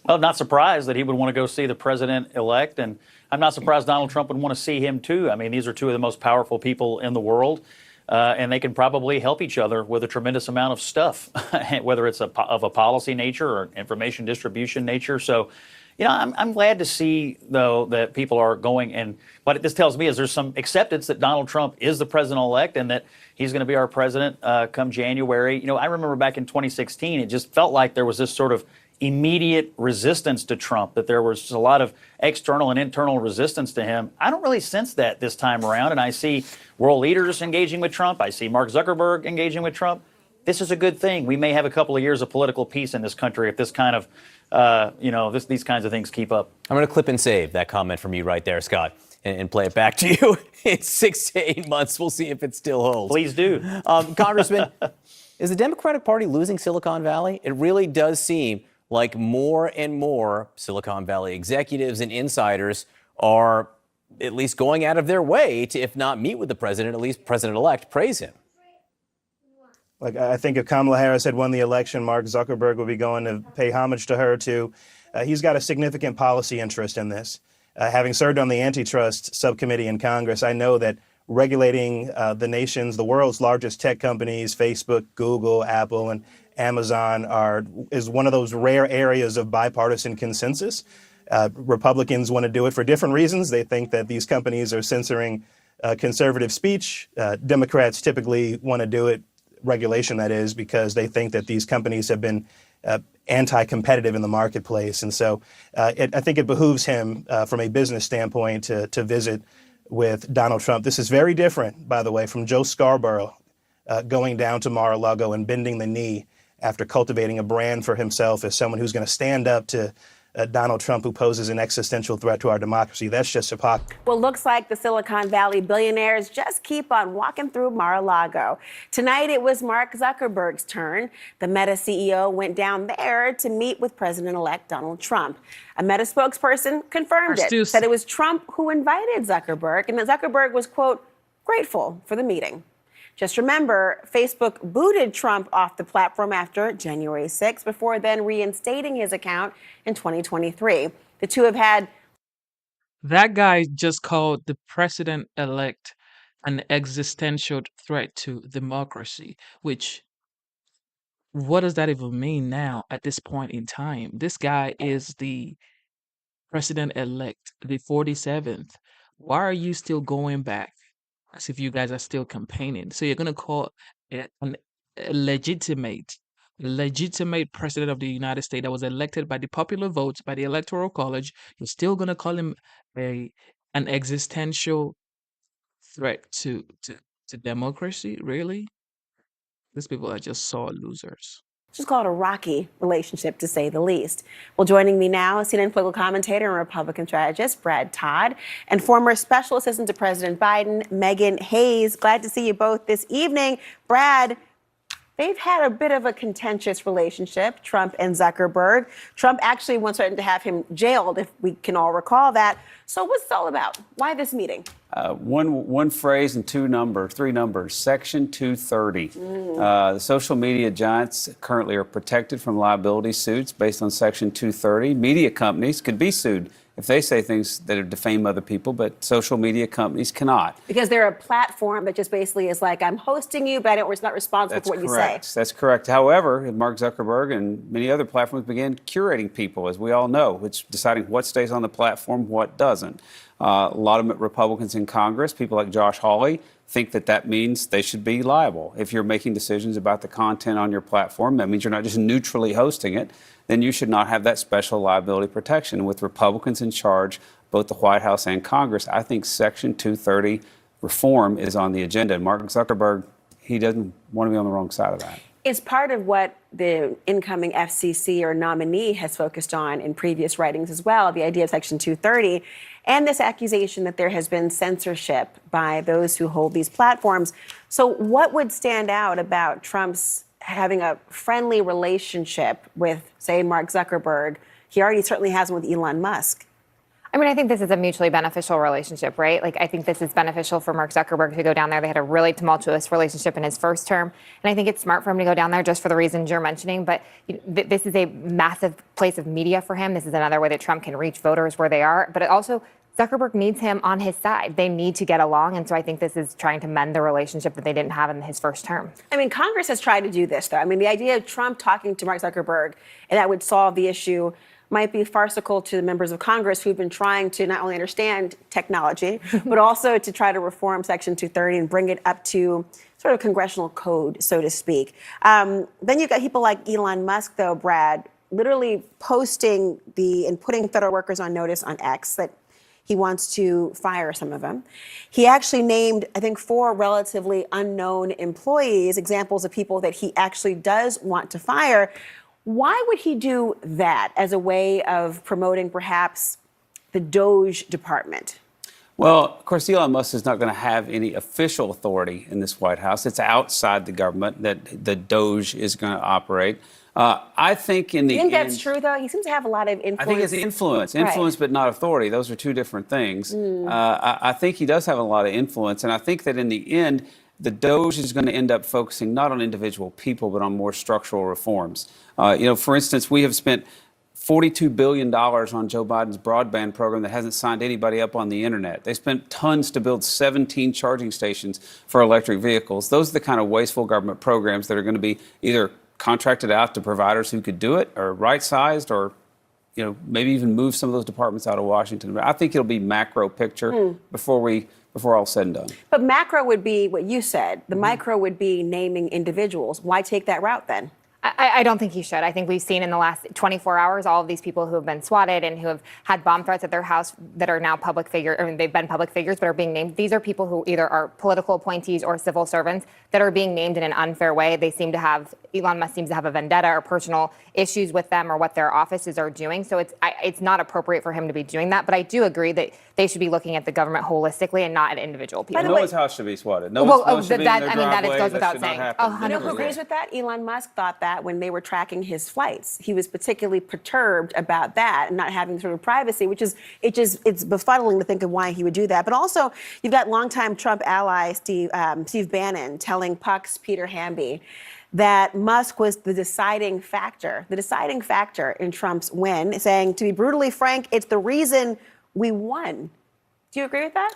Well, I'm not surprised that he would want to go see the president-elect, and I'm not surprised Donald Trump would want to see him, too. I mean, these are two of the most powerful people in the world, and they can probably help each other with a tremendous amount of stuff, whether it's of a policy nature or information distribution nature. So, I'm glad to see, though, that people are going, and what this tells me is there's some acceptance that Donald Trump is the president-elect and that he's going to be our president come January. I remember back in 2016, it just felt like there was this sort of immediate resistance to Trump, that there was a lot of external and internal resistance to him. I don't really sense that this time around, and I see world leaders engaging with Trump. I see Mark Zuckerberg engaging with Trump. This is a good thing. We may have a couple of years of political peace in this country if this kind of these kinds of things keep up. I'm going to clip and save that comment from you right there, Scott, and play it back to you in 6 to 8 months. We'll see if it still holds. Please do. Congressman, is the Democratic Party losing Silicon Valley? It really does seem like more and more Silicon Valley executives and insiders are at least going out of their way to, if not meet with the president, at least president-elect, praise him. Like, I think if Kamala Harris had won the election, Mark Zuckerberg would be going to pay homage to her, too. He's got a significant policy interest in this. Having served on the antitrust subcommittee in Congress, I know that regulating the world's largest tech companies, Facebook, Google, Apple, and Amazon, is one of those rare areas of bipartisan consensus. Republicans want to do it for different reasons. They think that these companies are censoring conservative speech. Democrats typically want to do it, regulation that is, because they think that these companies have been anti-competitive in the marketplace. And so I think it behooves him from a business standpoint to visit with Donald Trump. This is very different, by the way, from Joe Scarborough going down to Mar-a-Lago and bending the knee after cultivating a brand for himself as someone who's going to stand up to Donald Trump, who poses an existential threat to our democracy. That's just hypocrisy. Well, looks like the Silicon Valley billionaires just keep on walking through Mar-a-Lago. Tonight, it was Mark Zuckerberg's turn. The Meta CEO went down there to meet with President-elect Donald Trump. A Meta spokesperson confirmed it, said it was Trump who invited Zuckerberg, and that Zuckerberg was, quote, grateful for the meeting. Just remember, Facebook booted Trump off the platform after January 6th, before then reinstating his account in 2023. The two have had... That guy just called the president-elect an existential threat to democracy, which, what does that even mean now at this point in time? This guy is the president-elect, the 47th. Why are you still going back as if you guys are still campaigning? So you're going to call it a legitimate president of the United States that was elected by the popular votes, by the Electoral College. You're still going to call him an existential threat to democracy? Really? These people are just sore losers. Just call it a rocky relationship, to say the least. Well, joining me now is CNN political commentator and Republican strategist Brad Todd, and former special assistant to President Biden, Megan Hayes. Glad to see you both this evening. Brad, they've had a bit of a contentious relationship, Trump and Zuckerberg. Trump actually once threatened to have him jailed, if we can all recall that. So what's it all about? Why this meeting? One phrase and three numbers, Section 230. The social media giants currently are protected from liability suits based on Section 230. Media companies could be sued if they say things that defame other people, but social media companies cannot. Because they're a platform that just basically is like, I'm hosting you, but it's not responsible for what you say. That's correct. However, Mark Zuckerberg and many other platforms began curating people, as we all know, which deciding what stays on the platform, what doesn't. A lot of Republicans in Congress, people like Josh Hawley, think that means they should be liable. If you're making decisions about the content on your platform, that means you're not just neutrally hosting it, then you should not have that special liability protection. With Republicans in charge, both the White House and Congress, I think Section 230 reform is on the agenda. And Mark Zuckerberg, he doesn't want to be on the wrong side of that. It's part of what the incoming FCC or nominee has focused on in previous writings as well, the idea of Section 230, and this accusation that there has been censorship by those who hold these platforms. So what would stand out about Trump's having a friendly relationship with, say, Mark Zuckerberg? He already certainly has one with Elon Musk. I mean, I think this is a mutually beneficial relationship, right? Like, I think this is beneficial for Mark Zuckerberg to go down there. They had a really tumultuous relationship in his first term. And I think it's smart for him to go down there just for the reasons you're mentioning. But this is a massive place of media for him. This is another way that Trump can reach voters where they are. But it also, Zuckerberg needs him on his side. They need to get along. And so I think this is trying to mend the relationship that they didn't have in his first term. I mean, Congress has tried to do this, though. I mean, the idea of Trump talking to Mark Zuckerberg and that would solve the issue might be farcical to the members of Congress who've been trying to not only understand technology, but also to try to reform Section 230 and bring it up to sort of congressional code, so to speak. Then you've got people like Elon Musk, though, Brad, literally posting and putting federal workers on notice on X that he wants to fire some of them. He actually named, I think, 4 relatively unknown employees, examples of people that he actually does want to fire. Why would he do that as a way of promoting perhaps the Doge department? Well, of course, Elon Musk is not going to have any official authority in this White House. It's outside the government that the Doge is going to operate. I think in the end... Do you think that's true, though? He seems to have a lot of influence. I think it's influence. Influence, but not authority. Those are two different things. I think he does have a lot of influence, and I think that in the end, the Doge is going to end up focusing not on individual people, but on more structural reforms. For instance, we have spent $42 billion on Joe Biden's broadband program that hasn't signed anybody up on the internet. They spent tons to build 17 charging stations for electric vehicles. Those are the kind of wasteful government programs that are going to be either contracted out to providers who could do it, or right-sized, or maybe even move some of those departments out of Washington. But I think it'll be macro picture before all said and done. But macro would be what you said. The micro would be naming individuals. Why take that route then? I don't think he should. I think we've seen in the last 24 hours all of these people who have been swatted and who have had bomb threats at their house that are now public figures. I mean, they've been public figures but are being named. These are people who either are political appointees or civil servants that are being named in an unfair way. They seem to have, Elon Musk seems to have a vendetta or personal issues with them or what their offices are doing. So it's not appropriate for him to be doing that. But I do agree that they should be looking at the government holistically and not at individual people. Noah's house should be swatted. Well, Noah's should be in that- their I mean, that driveway. goes without should not saying. happen. You know who agrees with that? Elon Musk thought that when they were tracking his flights. He was particularly perturbed about that and not having sort of privacy, which is, it's befuddling to think of why he would do that. But also, you've got longtime Trump ally Steve Bannon telling Puck's Peter Hamby that Musk was the deciding factor in Trump's win, saying, to be brutally frank, it's the reason we won. Do you agree with that?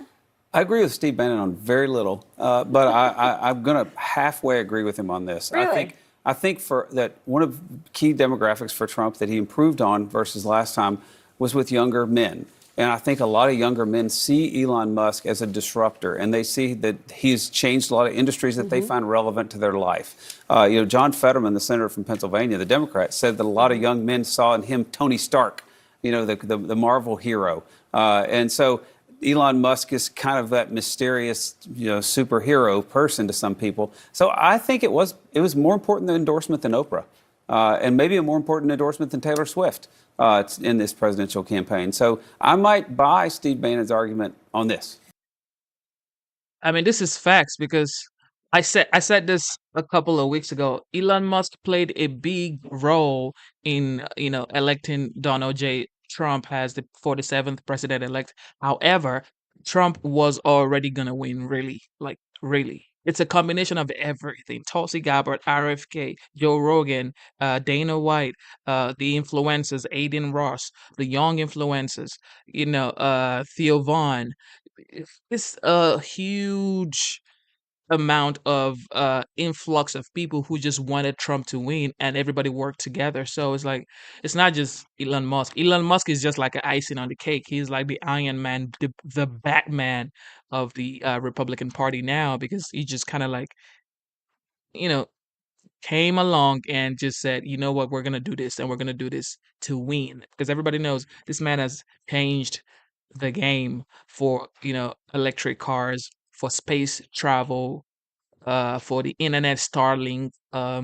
I agree with Steve Bannon on very little, but I'm going to halfway agree with him on this. Really? I think for that one of the key demographics for Trump that he improved on versus last time was with younger men. And I think a lot of younger men see Elon Musk as a disruptor, and they see that he's changed a lot of industries that they find relevant to their life. John Fetterman, the senator from Pennsylvania, the Democrat, said that a lot of young men saw in him Tony Stark, the Marvel hero. And so Elon Musk is kind of that mysterious, superhero person to some people. So I think it was more important the endorsement than Oprah, and maybe a more important endorsement than Taylor Swift in this presidential campaign. So I might buy Steve Bannon's argument on this. I mean, this is facts because I said this a couple of weeks ago. Elon Musk played a big role in electing Donald J. Trump as the 47th president-elect. However, Trump was already going to win, really. It's a combination of everything. Tulsi Gabbard, RFK, Joe Rogan, Dana White, the influencers, Aiden Ross, the young influencers, Theo Vaughn. It's a huge amount of influx of people who just wanted Trump to win, and everybody worked together. So it's not just Elon Musk. Elon Musk is just like an icing on the cake. He's like the Iron Man, the Batman of the Republican Party now, because he just kind of came along and just said, you know what, we're gonna do this, and we're gonna do this to win, because everybody knows this man has changed the game for electric cars, for space travel, for the internet, Starlink, a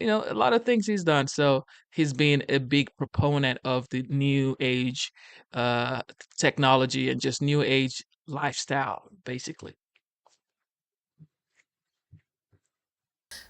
lot of things he's done. So he's been a big proponent of the new age technology and just new age lifestyle, basically.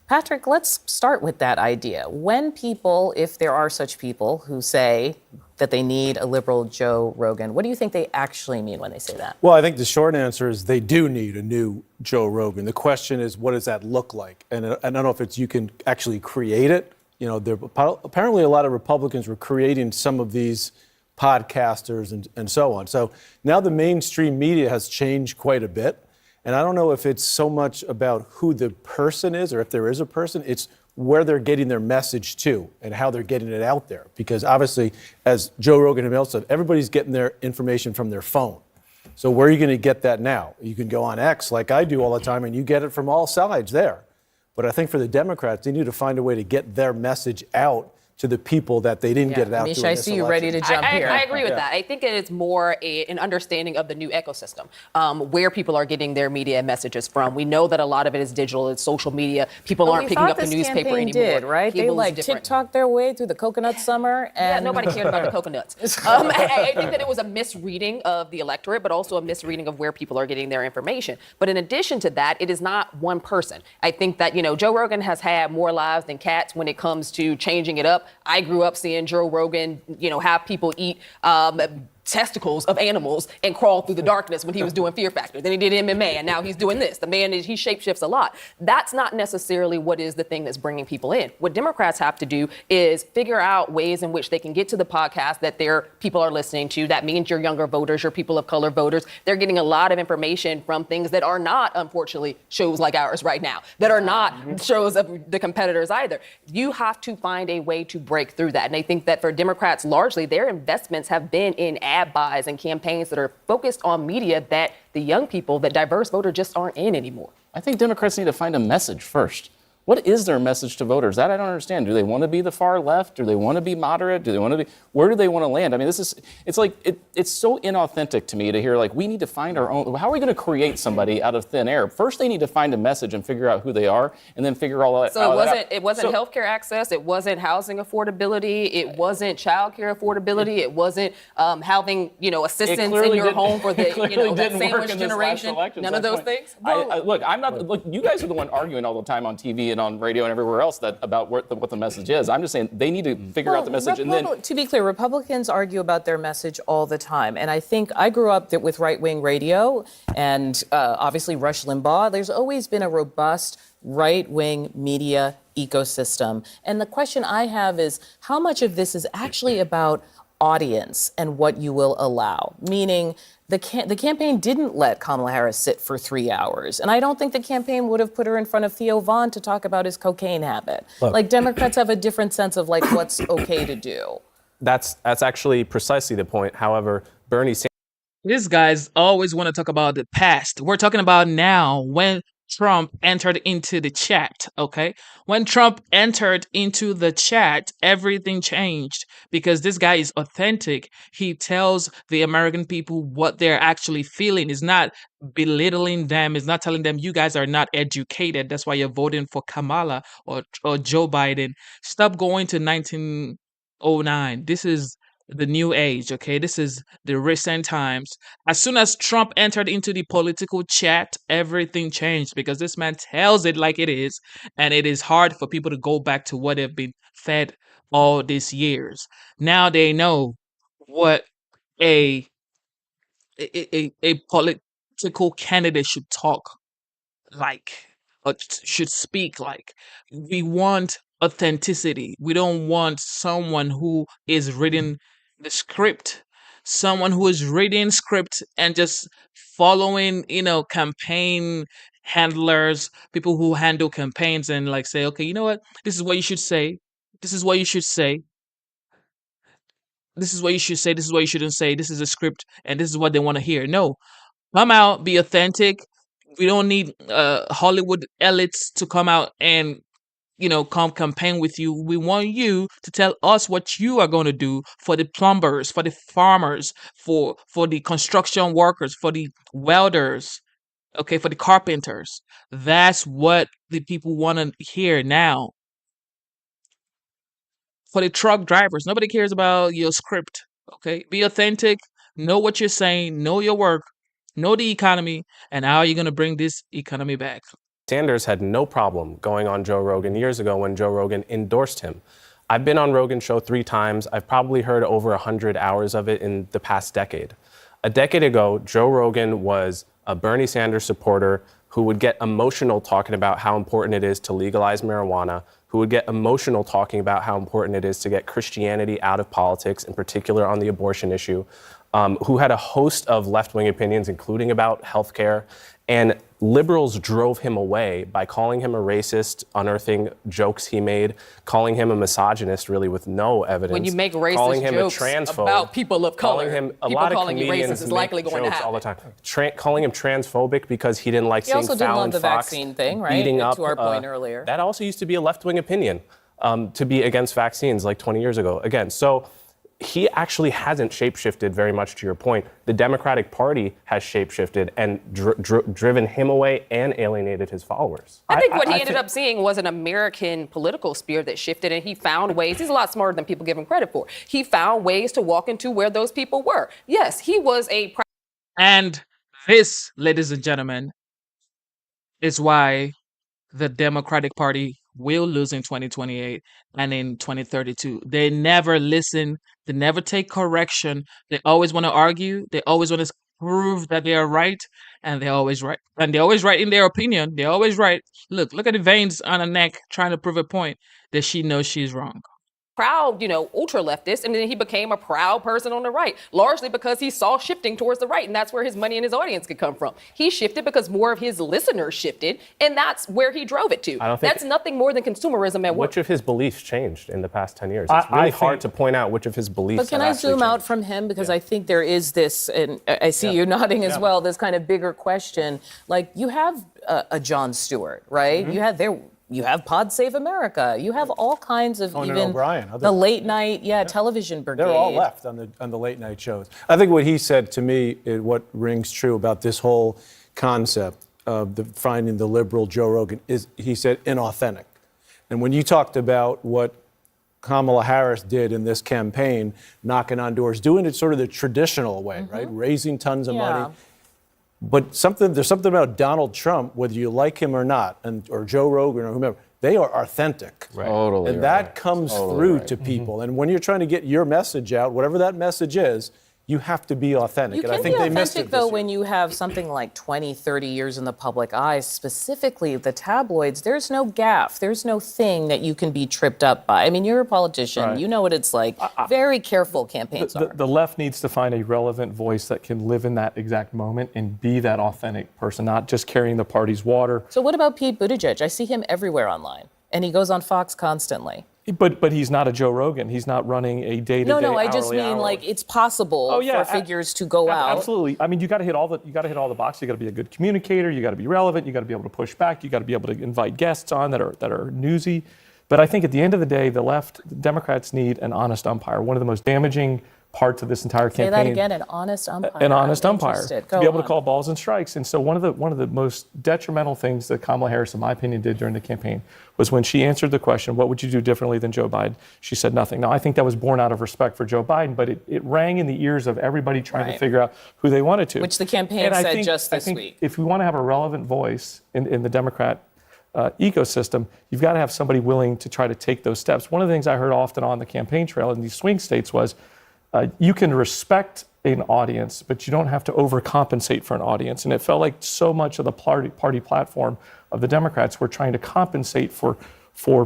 Patrick, let's start with that idea. When people, if there are such people who say that they need a liberal Joe Rogan, what do you think they actually mean when they say that? Well, I think the short answer is they do need a new Joe Rogan. The question is, what does that look like? And I don't know if it's you can actually create it. Apparently a lot of Republicans were creating some of these podcasters and so on. So now the mainstream media has changed quite a bit. And I don't know if it's so much about who the person is or if there is a person, it's where they're getting their message to and how they're getting it out there. Because obviously, as Joe Rogan himself said, everybody's getting their information from their phone. So where are you going to get that now? You can go on X like I do all the time and you get it from all sides there. But I think for the Democrats, they need to find a way to get their message out to the people that they didn't get it out to. Misha, I see you ready to jump here. I agree with that. I think it is more an understanding of the new ecosystem, where people are getting their media messages from. We know that a lot of it is digital, it's social media. People aren't picking up the newspaper anymore. Did, right? They TikTok their way through the coconut summer. And nobody cared about the coconuts. I think that it was a misreading of the electorate, but also a misreading of where people are getting their information. But in addition to that, it is not one person. I think that, Joe Rogan has had more lives than cats when it comes to changing it up. I grew up seeing Joe Rogan, have people eat testicles of animals and crawl through the darkness when he was doing Fear Factor. Then he did MMA, and now he's doing this. The man he shapeshifts a lot. That's not necessarily what is the thing that's bringing people in. What Democrats have to do is figure out ways in which they can get to the podcast that their people are listening to. That means your younger voters, your people of color voters. They're getting a lot of information from things that are not, unfortunately, shows like ours right now, that are not shows of the competitors either. You have to find a way to break through that. And I think that for Democrats, largely, their investments have been in ad buys and campaigns that are focused on media that the young people, that diverse voter just aren't in anymore. I think Democrats need to find a message first. What is their message to voters? That I don't understand. Do they want to be the far left? Do they want to be moderate? Do they want to be, where do they want to land? I mean, it's so inauthentic to me to hear, like, we need to find our own. How are we going to create somebody out of thin air? First, they need to find a message and figure out who they are, and then figure all that out. So it wasn't healthcare access. It wasn't housing affordability. It wasn't childcare affordability. It wasn't having, assistance in your home for the, that sandwich generation. None of those things. Look, I'm not. Look, you guys are the one arguing all the time on TV and on radio and everywhere else about what the message is. I'm just saying they need to figure out the message. And then, to be clear, Republicans argue about their message all the time. And I think I grew up with right-wing radio and obviously Rush Limbaugh. There's always been a robust right-wing media ecosystem. And the question I have is, how much of this is actually about audience and what you will allow? Meaning, the campaign didn't let Kamala Harris sit for 3 hours. And I don't think the campaign would have put her in front of Theo Vaughn to talk about his cocaine habit. Look. Like, Democrats have a different sense of, like, what's okay to do. That's actually precisely the point. However, Bernie Sanders. These guys always want to talk about the past. We're talking about now, when Trump entered into the chat, okay? When Trump entered into the chat, everything changed because this guy is authentic. He tells the American people what they're actually feeling. He's not belittling them. He's not telling them, you guys are not educated. That's why you're voting for Kamala or Joe Biden. Stop going to 1909. This is the new age, okay? This is the recent times. As soon as Trump entered into the political chat, everything changed because this man tells it like it is, and it is hard for people to go back to what they've been fed all these years. Now they know what a political candidate should talk like, or should speak like. We want authenticity. We don't want someone who is reading the script, someone who is reading script and just following, campaign handlers, people who handle campaigns and like say, okay, you know what? This is what you should say. This is what you should say. This is what you should say. This is what you shouldn't say. This is a script and this is what they want to hear. No, come out, be authentic. We don't need Hollywood elites to come out and come campaign with you. We want you to tell us what you are going to do for the plumbers, for the farmers, for the construction workers, for the welders, okay, for the carpenters. That's what the people want to hear now. For the truck drivers, nobody cares about your script, okay? Be authentic, know what you're saying, know your work, know the economy, and how are you going to bring this economy back? Sanders had no problem going on Joe Rogan years ago when Joe Rogan endorsed him. I've been on Rogan's show 3 times. I've probably heard over 100 hours of it in the past decade. A decade ago, Joe Rogan was a Bernie Sanders supporter who would get emotional talking about how important it is to legalize marijuana, who would get emotional talking about how important it is to get Christianity out of politics, in particular on the abortion issue, who had a host of left-wing opinions, including about healthcare. And liberals drove him away by calling him a racist, unearthing jokes he made, calling him a misogynist, really with no evidence. When you make racist calling him jokes a transphobe, about people of color, calling him a people lot of calling you comedians racist is likely make going to jokes happen. all the time. Calling him transphobic because he didn't like He seeing also didn't Fallon love the Fox vaccine thing, right? beating up. To our point earlier. That also used to be a left-wing opinion, to be against vaccines like 20 years ago. Again, so he actually hasn't shapeshifted very much, to your point. The Democratic Party has shapeshifted and driven him away and alienated his followers. I think what he ended up seeing was an American political spirit that shifted, and he found ways. He's a lot smarter than people give him credit for. He found ways to walk into where those people were. Yes, he was a... And this, ladies and gentlemen, is why the Democratic Party will lose in 2028 and in 2032. They never listen. They never take correction. They always want to argue. They always want to prove that they are right, and they're always right. And they're always right in their opinion. They're always right. Look at the veins on her neck trying to prove a point that she knows she's wrong. Proud, ultra leftist, and then he became a proud person on the right, largely because he saw shifting towards the right, and that's where his money and his audience could come from. He shifted because more of his listeners shifted, and that's where he drove it to. That's nothing more than consumerism at work. Which of his beliefs changed in the past 10 years? It's really hard to point out which of his beliefs. But can I zoom out from him? Because I think there is this, and I see you nodding as well, this kind of bigger question. Like, you have a Jon Stewart, right? You had You have Pod Save America. You have all kinds of Conan even O'Brien, the late night, television brigade. They're all left on the late night shows. I think what he said to me, what rings true about this whole concept of finding the liberal Joe Rogan is he said inauthentic. And when you talked about what Kamala Harris did in this campaign, knocking on doors, doing it sort of the traditional way, right? Raising tons of money. But there's something about Donald Trump, whether you like him or not, or Joe Rogan or whomever, they are authentic. Right. Totally. And that comes through to people. And when you're trying to get your message out, whatever that message is, you have to be authentic. You and I can think be they missed authentic, it though, this when you have something like 20, 30 years in the public eye, specifically the tabloids. There's no gaffe. There's no thing that you can be tripped up by. I mean, you're a politician. Right. You know what it's like. Very careful campaigns are. The left needs to find a relevant voice that can live in that exact moment and be that authentic person, not just carrying the party's water. So what about Pete Buttigieg? I see him everywhere online, and he goes on Fox constantly. But he's not a Joe Rogan. He's not running a day-to-day. No, I just mean hourly. like it's possible for figures to go out. Absolutely. I mean, you got to hit all the boxes. You got to be a good communicator. You got to be relevant. You got to be able to push back. You got to be able to invite guests on that are newsy. But I think at the end of the day, the Democrats need an honest umpire. One of the most damaging parts of this entire campaign. Say that again, an honest umpire. An honest umpire. To be able to call balls and strikes. And so one of the most detrimental things that Kamala Harris, in my opinion, did during the campaign was when she answered the question, what would you do differently than Joe Biden? She said nothing. Now, I think that was born out of respect for Joe Biden, but it rang in the ears of everybody trying to figure out who they wanted to. Which the campaign said just this week. If we want to have a relevant voice in the Democrat ecosystem, you've got to have somebody willing to try to take those steps. One of the things I heard often on the campaign trail in these swing states was, you can respect an audience, but you don't have to overcompensate for an audience. And it felt like so much of the party platform of the Democrats were trying to compensate for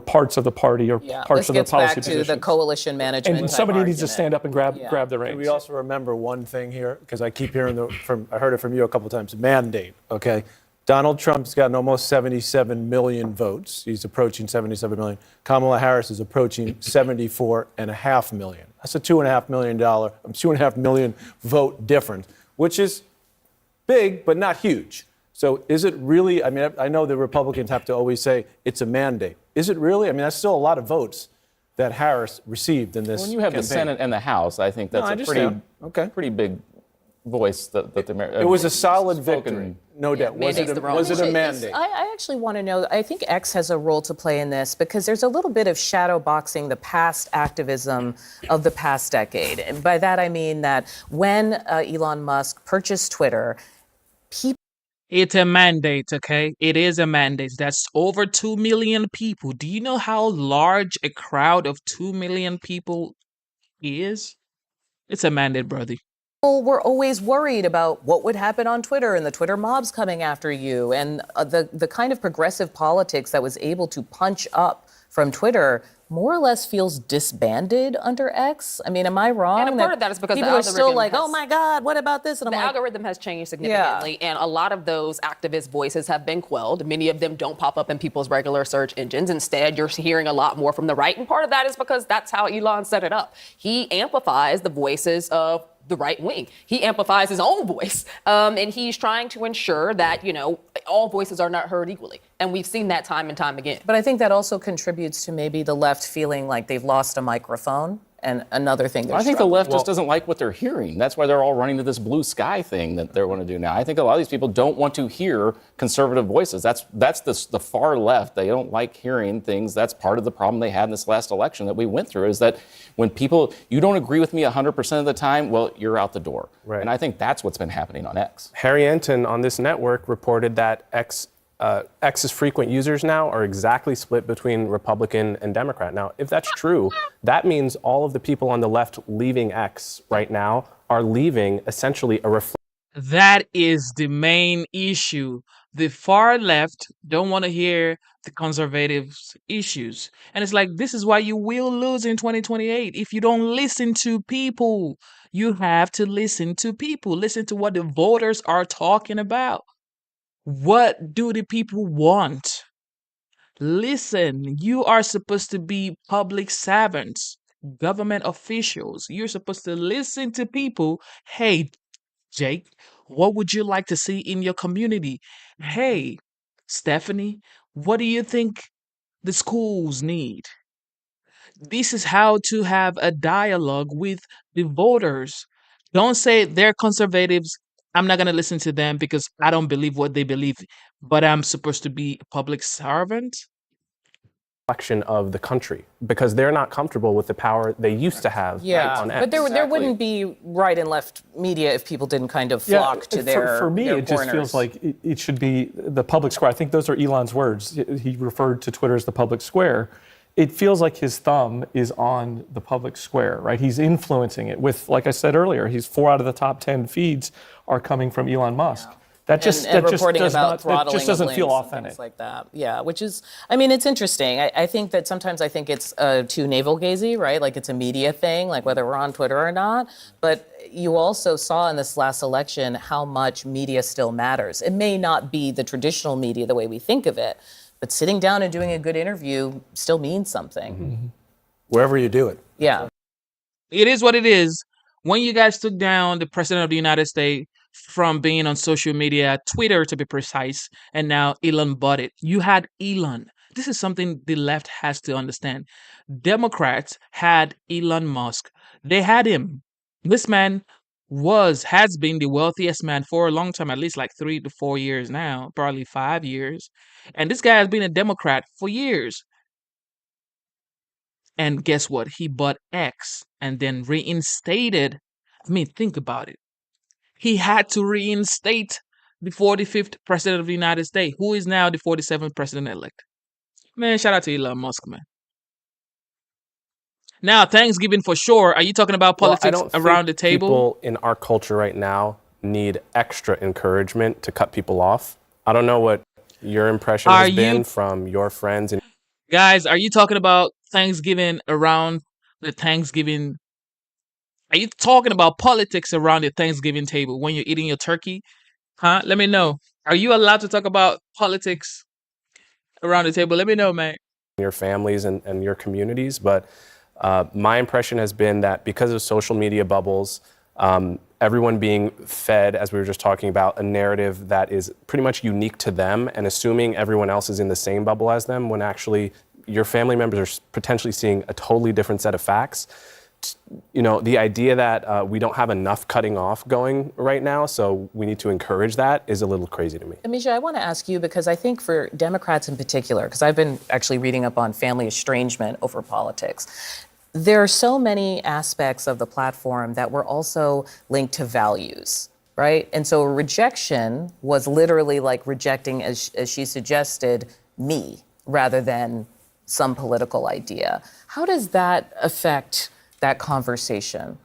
parts of the party or parts of the policy positions. This gets back to the coalition management. And somebody needs to stand up and grab the reins. We also remember one thing here, because I keep hearing I heard it from you a couple of times, mandate, okay? Donald Trump's gotten almost 77 million votes. He's approaching 77 million. Kamala Harris is approaching 74.5 million. That's a $2.5 million vote difference, which is big, but not huge. So is it really, I mean, I know the Republicans have to always say it's a mandate. Is it really? I mean, that's still a lot of votes that Harris received in this When you have campaign. the Senate and the House, I think that's pretty big voice that the American. It was a solid victory, no doubt. Was it a mandate? I actually want to know, I think X has a role to play in this because there's a little bit of shadow boxing the past activism of the past decade. And by that, I mean that when Elon Musk purchased Twitter, It's a mandate, okay? It is a mandate. That's over 2 million people. Do you know how large a crowd of 2 million people is? It's a mandate, brother. people were always worried about what would happen on Twitter and the Twitter mobs coming after you and the kind of progressive politics that was able to punch up from Twitter more or less feels disbanded under X. I mean, am I wrong? And a part of that is because people the are still algorithm like, has- oh my God, what about this? And The I'm like, algorithm has changed significantly, and a lot of those activist voices have been quelled. Many of them don't pop up in people's regular search engines. Instead, you're hearing a lot more from the right, and part of that is because that's how Elon set it up. He amplifies the voices of the right wing. He amplifies his own voice, and he's trying to ensure that, you know, all voices are not heard equally. And we've seen that time and time again. But I think that also contributes to maybe the left feeling like they've lost a microphone. And another thing, I think the left just doesn't like what they're hearing. That's why they're all running to this blue sky thing that they want to do now. I think a lot of these people don't want to hear conservative voices. That's the far left. They don't like hearing things. That's part of the problem they had in this last election that we went through, is that when you don't agree with me 100% of the time, well, you're out the door. Right. And I think that's what's been happening on X. Harry Enton on this network reported that X's frequent users now are exactly split between Republican and Democrat. Now, if that's true, that means all of the people on the left leaving X right now are leaving essentially a reflection. That is the main issue. The far left don't want to hear the conservatives' issues. And it's like, this is why you will lose in 2028. If you don't listen to people, you have to listen to people. Listen to what the voters are talking about. What do the people want? Listen, you are supposed to be public servants, government officials. You're supposed to listen to people. Hey, Jake, what would you like to see in your community? Hey, Stephanie, what do you think the schools need. This is how to have a dialogue with the voters. Don't say they're conservatives. I'm not going to listen to them because I don't believe what they believe, but I'm supposed to be a public servant. Reflection of the country because they're not comfortable with the power they used to have on X. But there wouldn't be right and left media if people didn't kind of flock to their For me, their it just feels like it should be the public square. I think those are Elon's words. He referred to Twitter as the public square. It feels like his thumb is on the public square, right? He's influencing it with, like I said earlier, 4 out of the top 10 feeds are coming from Elon Musk. That just reporting does about not, throttling it just doesn't of feel links and authentic. things like that. Yeah, which is, I mean, it's interesting. I think that sometimes I think it's too navel-gazy, right? Like it's a media thing, like whether we're on Twitter or not. But you also saw in this last election how much media still matters. It may not be the traditional media the way we think of it, but sitting down and doing a good interview still means something. Mm-hmm. Wherever you do it. Yeah. It is what it is. When you guys took down the president of the United States from being on social media, Twitter to be precise, and now Elon bought it. You had Elon. This is something the left has to understand. Democrats had Elon Musk. They had him. This man has been the wealthiest man for a long time, at least like 3 to 4 years now, probably 5 years. And this guy has been a Democrat for years. And guess what? He bought X and then reinstated. I mean, think about it. He had to reinstate the 45th president of the United States, who is now the 47th president-elect. Man, shout out to Elon Musk, man. Now, Thanksgiving for sure. Are you talking about politics around the table? People in our culture right now need extra encouragement to cut people off. I don't know what your impression has been from your friends. Guys, are you talking about Thanksgiving around the Thanksgiving? Are you talking about politics around the Thanksgiving table when you're eating your turkey? Huh? Let me know. Are you allowed to talk about politics around the table? Let me know, man. Your families and your communities. But my impression has been that because of social media bubbles, everyone being fed, as we were just talking about, a narrative that is pretty much unique to them and assuming everyone else is in the same bubble as them when actually your family members are potentially seeing a totally different set of facts. You know, the idea that we don't have enough cutting off going right now, so we need to encourage that is a little crazy to me. Amisha, I want to ask you, because I think for Democrats in particular, because I've been actually reading up on family estrangement over politics, there are so many aspects of the platform that were also linked to values, right? And so rejection was literally like rejecting, as she suggested, me rather than some political idea. How does that affect that conversation?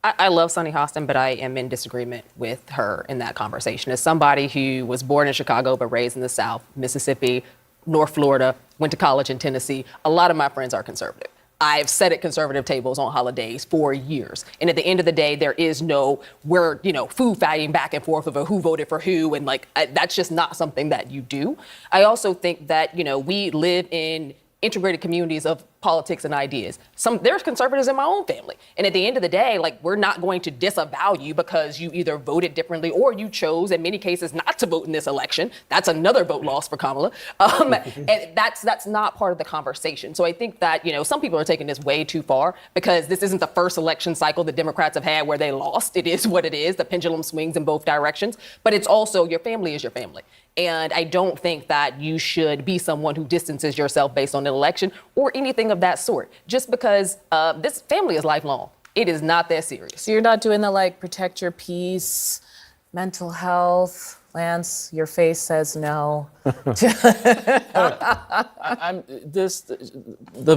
I love Sunny Hostin, but I am in disagreement with her in that conversation. As somebody who was born in Chicago but raised in the South, Mississippi, North Florida, went to college in Tennessee, a lot of my friends are conservative. I've sat at conservative tables on holidays for years. And at the end of the day, there is no, food fighting back and forth over who voted for who. And that's just not something that you do. I also think that, we live in integrated communities of politics and ideas. There's conservatives in my own family. And at the end of the day, we're not going to disavow you because you either voted differently or you chose, in many cases, not to vote in this election. That's another vote loss for Kamala. And that's not part of the conversation. So I think that, some people are taking this way too far because this isn't the first election cycle the Democrats have had where they lost. It is what it is. The pendulum swings in both directions. But it's also your family is your family. And I don't think that you should be someone who distances yourself based on an election or anything of that sort, just because this family is lifelong. It is not that serious. So you're not doing the protect your peace, mental health. Lance, your face says no. The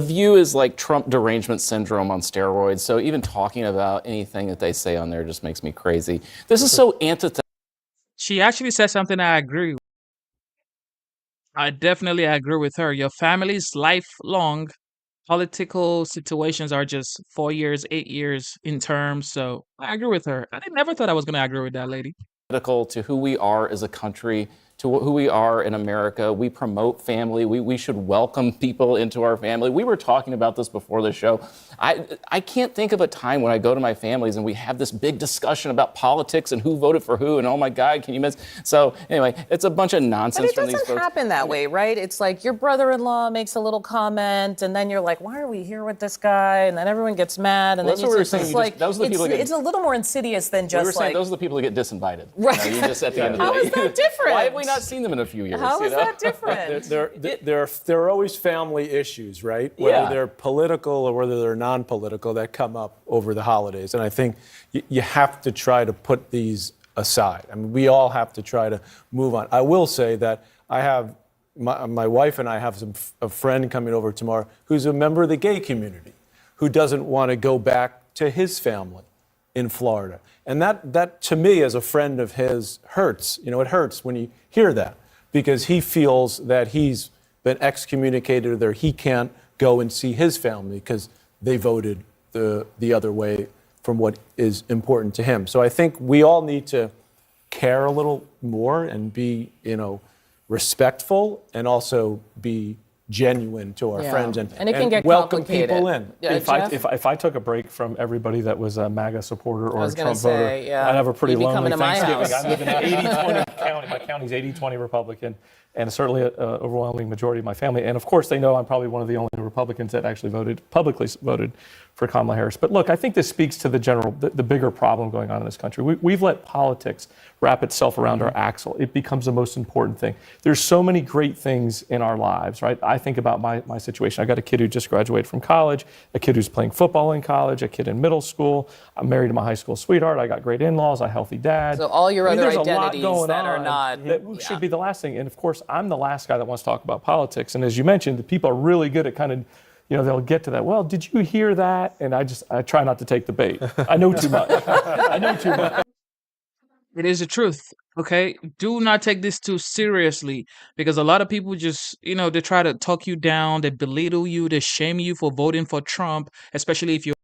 view is like Trump derangement syndrome on steroids. So even talking about anything that they say on there just makes me crazy. This is so antithetical. She actually said something I agree with. I definitely agree with her. Your family's lifelong. Political situations are just 4 years, 8 years in terms. So I agree with her. I never thought I was going to agree with that lady. To who we are as a country to who we are in America. We promote family. We should welcome people into our family. We were talking about this before the show. I can't think of a time when I go to my families and we have this big discussion about politics and who voted for who and oh my God, can you miss? So anyway, it's a bunch of nonsense from these folks. But it doesn't happen that way, right? It's like your brother-in-law makes a little comment and then you're like, why are we here with this guy? And then everyone gets mad. And Well, then that's what we were it's saying. like, Those are the people that get, it's a little more insidious than we just were saying like. those are the people that get disinvited. Right. You just at the end of the How day. is that different? Why have we not seen them in a few years? How is you know? that different? There are always family issues, right? Whether Yeah. they're political or whether they're non-political that come up over the holidays. And I think you have to try to put these aside. I mean, we all have to try to move on. I will say that I have, my wife and I have a friend coming over tomorrow who's a member of the gay community who doesn't want to go back to his family in Florida. And that to me, as a friend of his, hurts. You know, it hurts when you hear that because he feels that he's been excommunicated or that he can't go and see his family because they voted the other way from what is important to him. So I think we all need to care a little more and be, respectful and also be genuine to our friends and it can get welcome complicated. people in. If I took a break from everybody that was a MAGA supporter or a Trump voter, I'd have a pretty You'd be lonely coming to my Thanksgiving. house. I live in an 80-20 county. My county's 80-20 Republican, and certainly an overwhelming majority of my family. And of course, they know I'm probably one of the only Republicans that actually publicly voted for Kamala Harris. But look, I think this speaks to the bigger problem going on in this country. We've let politics wrap itself around our axle. It becomes the most important thing. There's so many great things in our lives, right? I think about my situation. I got a kid who just graduated from college, a kid who's playing football in college, a kid in middle school. I'm married to my high school sweetheart. I got great in-laws, a healthy dad. So all your other there's identities a lot going that are on not. that should be the last thing. And of course, I'm the last guy that wants to talk about politics. And as you mentioned, the people are really good at kind of, they'll get to that. Well, did you hear that? And I try not to take the bait. I know too much. I know too much. It is the truth. Okay, do not take this too seriously because a lot of people just, they try to talk you down, they belittle you, they shame you for voting for Trump, especially if you're.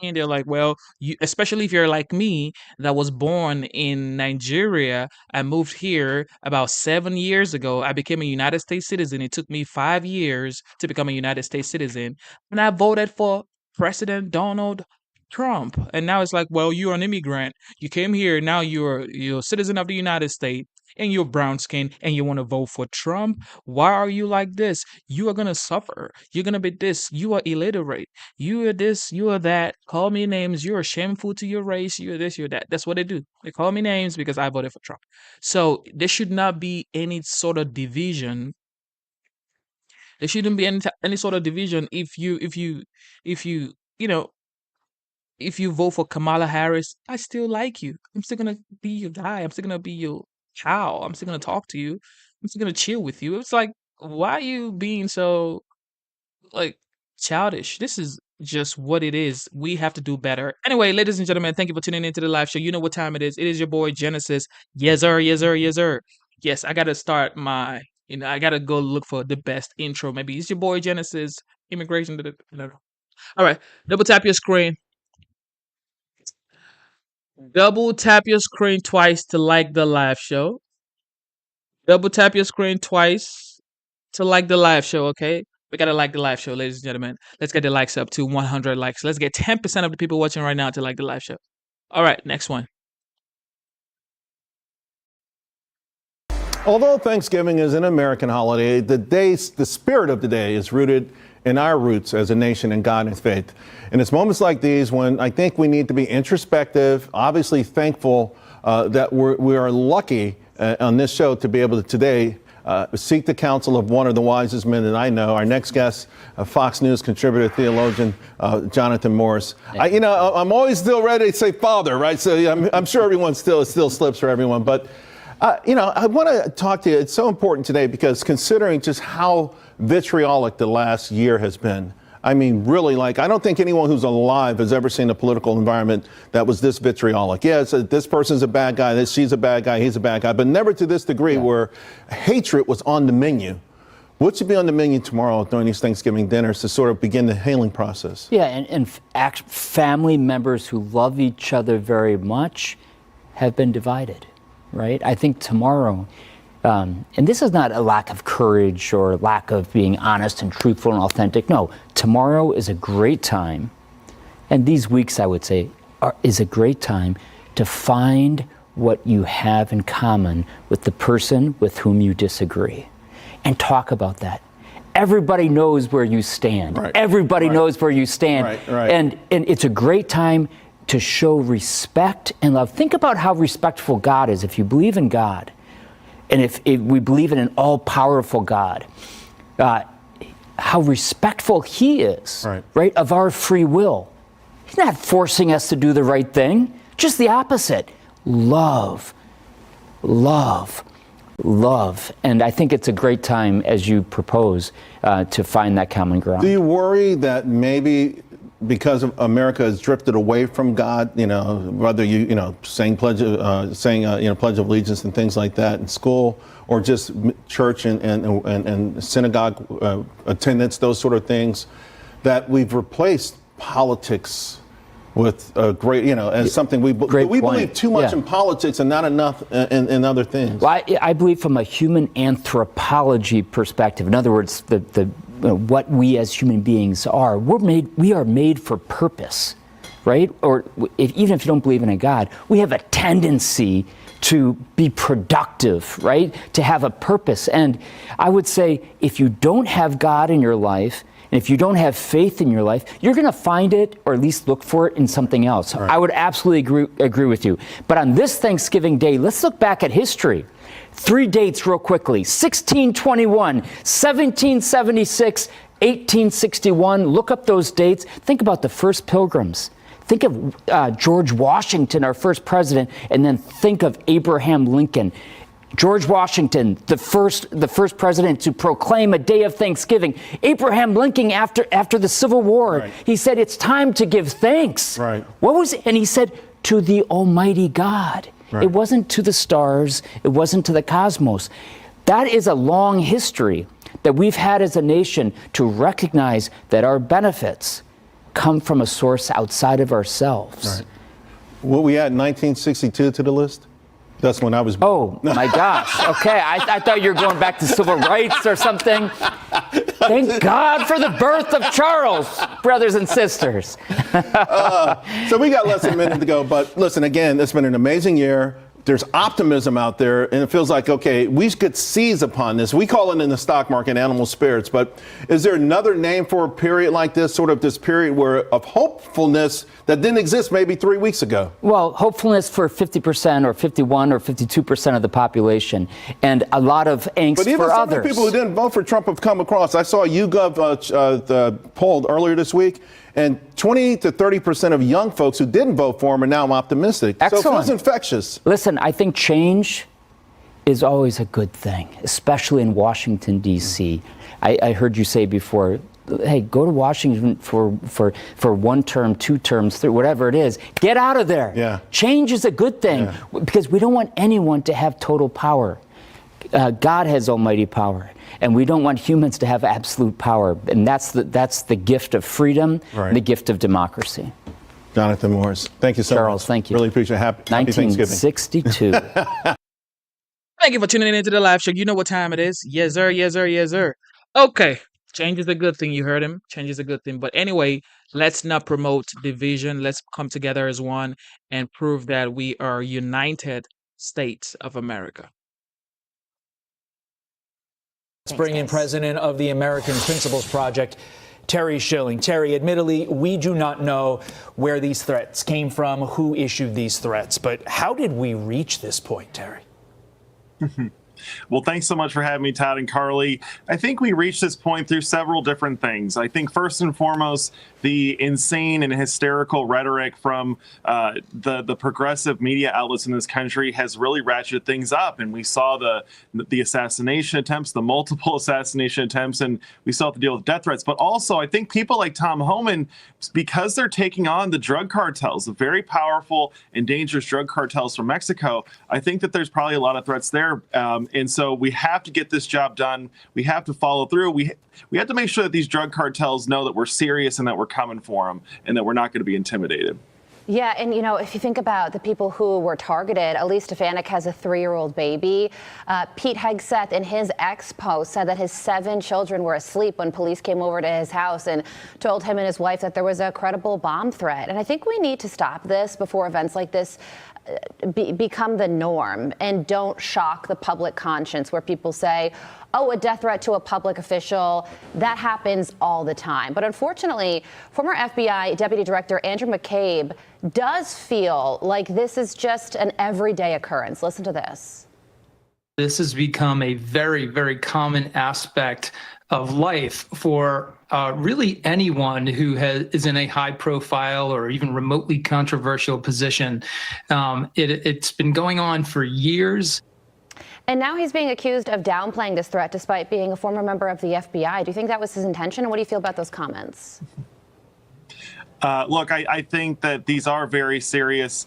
And they're like, well, especially if you're like me, that was born in Nigeria. I moved here about 7 years ago. I became a United States citizen. It took me 5 years to become a United States citizen. And I voted for President Donald Trump. And now it's like, well, you're an immigrant. You came here. Now you're a citizen of the United States. And you're brown skinned and you want to vote for Trump? Why are you like this? You are going to suffer. You're going to be this. You are illiterate. You are this. You are that. Call me names. You are shameful to your race. You are this. You're that. That's what they do. They call me names because I voted for Trump. So there should not be any sort of division. There shouldn't be any sort of division if you vote for Kamala Harris. I still like you. I'm still going to be your guy. I'm still going to be your child. I'm still going to talk to you. I'm still going to chill with you. It's like, why are you being so, childish? This is just what it is. We have to do better. Anyway, ladies and gentlemen, thank you for tuning into the live show. You know what time it is. It is your boy, Genesis. Yes, sir. Yes, sir. Yes, sir. Yes, I got to start I got to go look for the best intro. Maybe it's your boy, Genesis. Immigration. All right. Double tap your screen. Double tap your screen twice to like the live show. Double tap your screen twice to like the live show, okay? We gotta like the live show, ladies and gentlemen. Let's get the likes up to 100 likes. Let's get 10% of the people watching right now to like the live show. All right, next one. Although Thanksgiving is an American holiday, the spirit of the day is rooted in our roots as a nation in God and faith. And it's moments like these when I think we need to be introspective, obviously thankful that we are lucky on this show to be able to today seek the counsel of one of the wisest men that I know. Our next guest, Fox News contributor, theologian, Jonathan Morris. I'm always still ready to say father, right? So I'm sure everyone still slips for everyone. But, I want to talk to you. It's so important today because considering just how vitriolic the last year has been. I mean, really, I don't think anyone who's alive has ever seen a political environment that was this vitriolic. Yeah, this person's a bad guy, she's a bad guy, he's a bad guy, but never to this degree where hatred was on the menu. What should be on the menu tomorrow during these Thanksgiving dinners to sort of begin the healing process? Yeah, and family members who love each other very much have been divided, right? I think tomorrow And this is not a lack of courage or lack of being honest and truthful and authentic. No, tomorrow is a great time, and these weeks, I would say, is a great time to find what you have in common with the person with whom you disagree and talk about that. Everybody knows where you stand. Right. Everybody knows where you stand. Right. And it's a great time to show respect and love. Think about how respectful God is. If you believe in God, and if we believe in an all-powerful God, how respectful He is, right, of our free will. He's not forcing us to do the right thing, just the opposite. Love, love, love. And I think it's a great time, as you propose, to find that common ground. Do you worry that maybe because America has drifted away from God, whether saying Pledge of Allegiance and things like that in school, or just church and synagogue attendance, those sort of things, that we've replaced politics with great, as something we believe too much in politics and not enough in other things. Well, I believe from a human anthropology perspective, in other words, what we as human beings are, we are made for purpose, right? Or even if you don't believe in a God, we have a tendency to be productive, right? To have a purpose. And I would say, if you don't have God in your life, and if you don't have faith in your life, you're going to find it, or at least look for it, in something else. Right. I would absolutely agree with you. But on this Thanksgiving Day, let's look back at history. 3 dates real quickly: 1621, 1776, 1861. Look up those dates. Think about the first pilgrims. Think of George Washington, our first president, and then think of Abraham Lincoln. George Washington, the first president to proclaim a day of Thanksgiving. Abraham Lincoln, after the Civil War, he said, it's time to give thanks. Right. What was it? And he said, to the Almighty God. Right. It wasn't to the stars. It wasn't to the cosmos. That is a long history that we've had as a nation to recognize that our benefits come from a source outside of ourselves. Right. What we add 1962 to the list? That's when I was born. Oh, my gosh. Okay, I thought you were going back to civil rights or something. Thank God for the birth of Charles, brothers and sisters. So we got less than a minute to go. But listen, again, it's been an amazing year. There's optimism out there, and it feels like, okay, we could seize upon this. We call it in the stock market animal spirits, but is there another name for a period like this, sort of this period of hopefulness that didn't exist maybe 3 weeks ago? Well, hopefulness for 50% or 51 or 52% of the population, and a lot of angst for others. But even some of the people who didn't vote for Trump have come across. I saw a YouGov poll earlier this week, and 20 to 30% of young folks who didn't vote for him are now optimistic. Excellent. So it feels infectious. Listen, I think change is always a good thing, especially in Washington, D.C. I heard you say before, hey, go to Washington for 1 term, 2 terms, 3, whatever it is. Get out of there. Yeah. Change is a good thing because we don't want anyone to have total power. God has almighty power, and we don't want humans to have absolute power. And that's the gift of freedom, the gift of democracy. Jonathan Morris, thank you so much. Charles, thank you. Really appreciate it. Happy Thanksgiving. 1962. Thank you for tuning into the live show. You know what time it is. Yes, sir. Yes, sir. Yes, sir. Okay. Change is a good thing. You heard him. Change is a good thing. But anyway, let's not promote division. Let's come together as one and prove that we are United States of America. Let's bring in president of the American Principles Project, Terry Schilling. Terry, admittedly, we do not know where these threats came from, who issued these threats, but how did we reach this point, Terry? Well, thanks so much for having me, Todd and Carly. I think we reached this point through several different things. I think first and foremost, the insane and hysterical rhetoric from the progressive media outlets in this country has really ratcheted things up. And we saw the assassination attempts, the multiple assassination attempts, and we still have to deal with death threats. But also, I think people like Tom Homan, because they're taking on the drug cartels, the very powerful and dangerous drug cartels from Mexico, I think that there's probably a lot of threats there. And so we have to get this job done. We have to follow through. We have to make sure that these drug cartels know that we're serious and that we're coming for them and that we're not going to be intimidated. Yeah, and if you think about the people who were targeted, Elise Stefanik has a 3-year-old baby. Pete Hegseth in his X post said that his 7 children were asleep when police came over to his house and told him and his wife that there was a credible bomb threat. And I think we need to stop this before events like this become the norm and don't shock the public conscience where people say, oh, a death threat to a public official, that happens all the time. But unfortunately, former FBI Deputy Director Andrew McCabe does feel like this is just an everyday occurrence. Listen to this. This has become a very, very common aspect of life for really anyone who is in a high profile or even remotely controversial position. It's been going on for years. And now he's being accused of downplaying this threat despite being a former member of the FBI. Do you think that was his intention? And what do you feel about those comments? Look, I think that these are very serious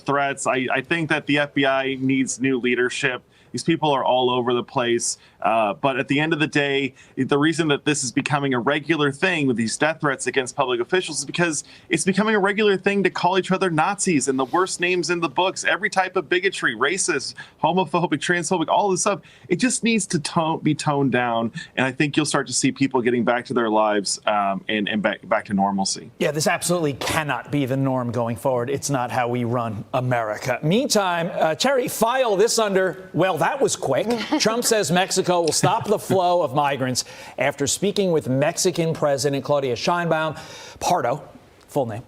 threats. I think that the FBI needs new leadership. These people are all over the place. But at the end of the day, the reason that this is becoming a regular thing with these death threats against public officials is because it's becoming a regular thing to call each other Nazis and the worst names in the books, every type of bigotry, racist, homophobic, transphobic, all this stuff. It just needs to be toned down. And I think you'll start to see people getting back to their lives and back to normalcy. Yeah, this absolutely cannot be the norm going forward. It's not how we run America. Meantime, Terry, file this under, well, that was quick. Trump says Mexico will stop the flow of migrants after speaking with Mexican President Claudia Sheinbaum, Pardo, full name,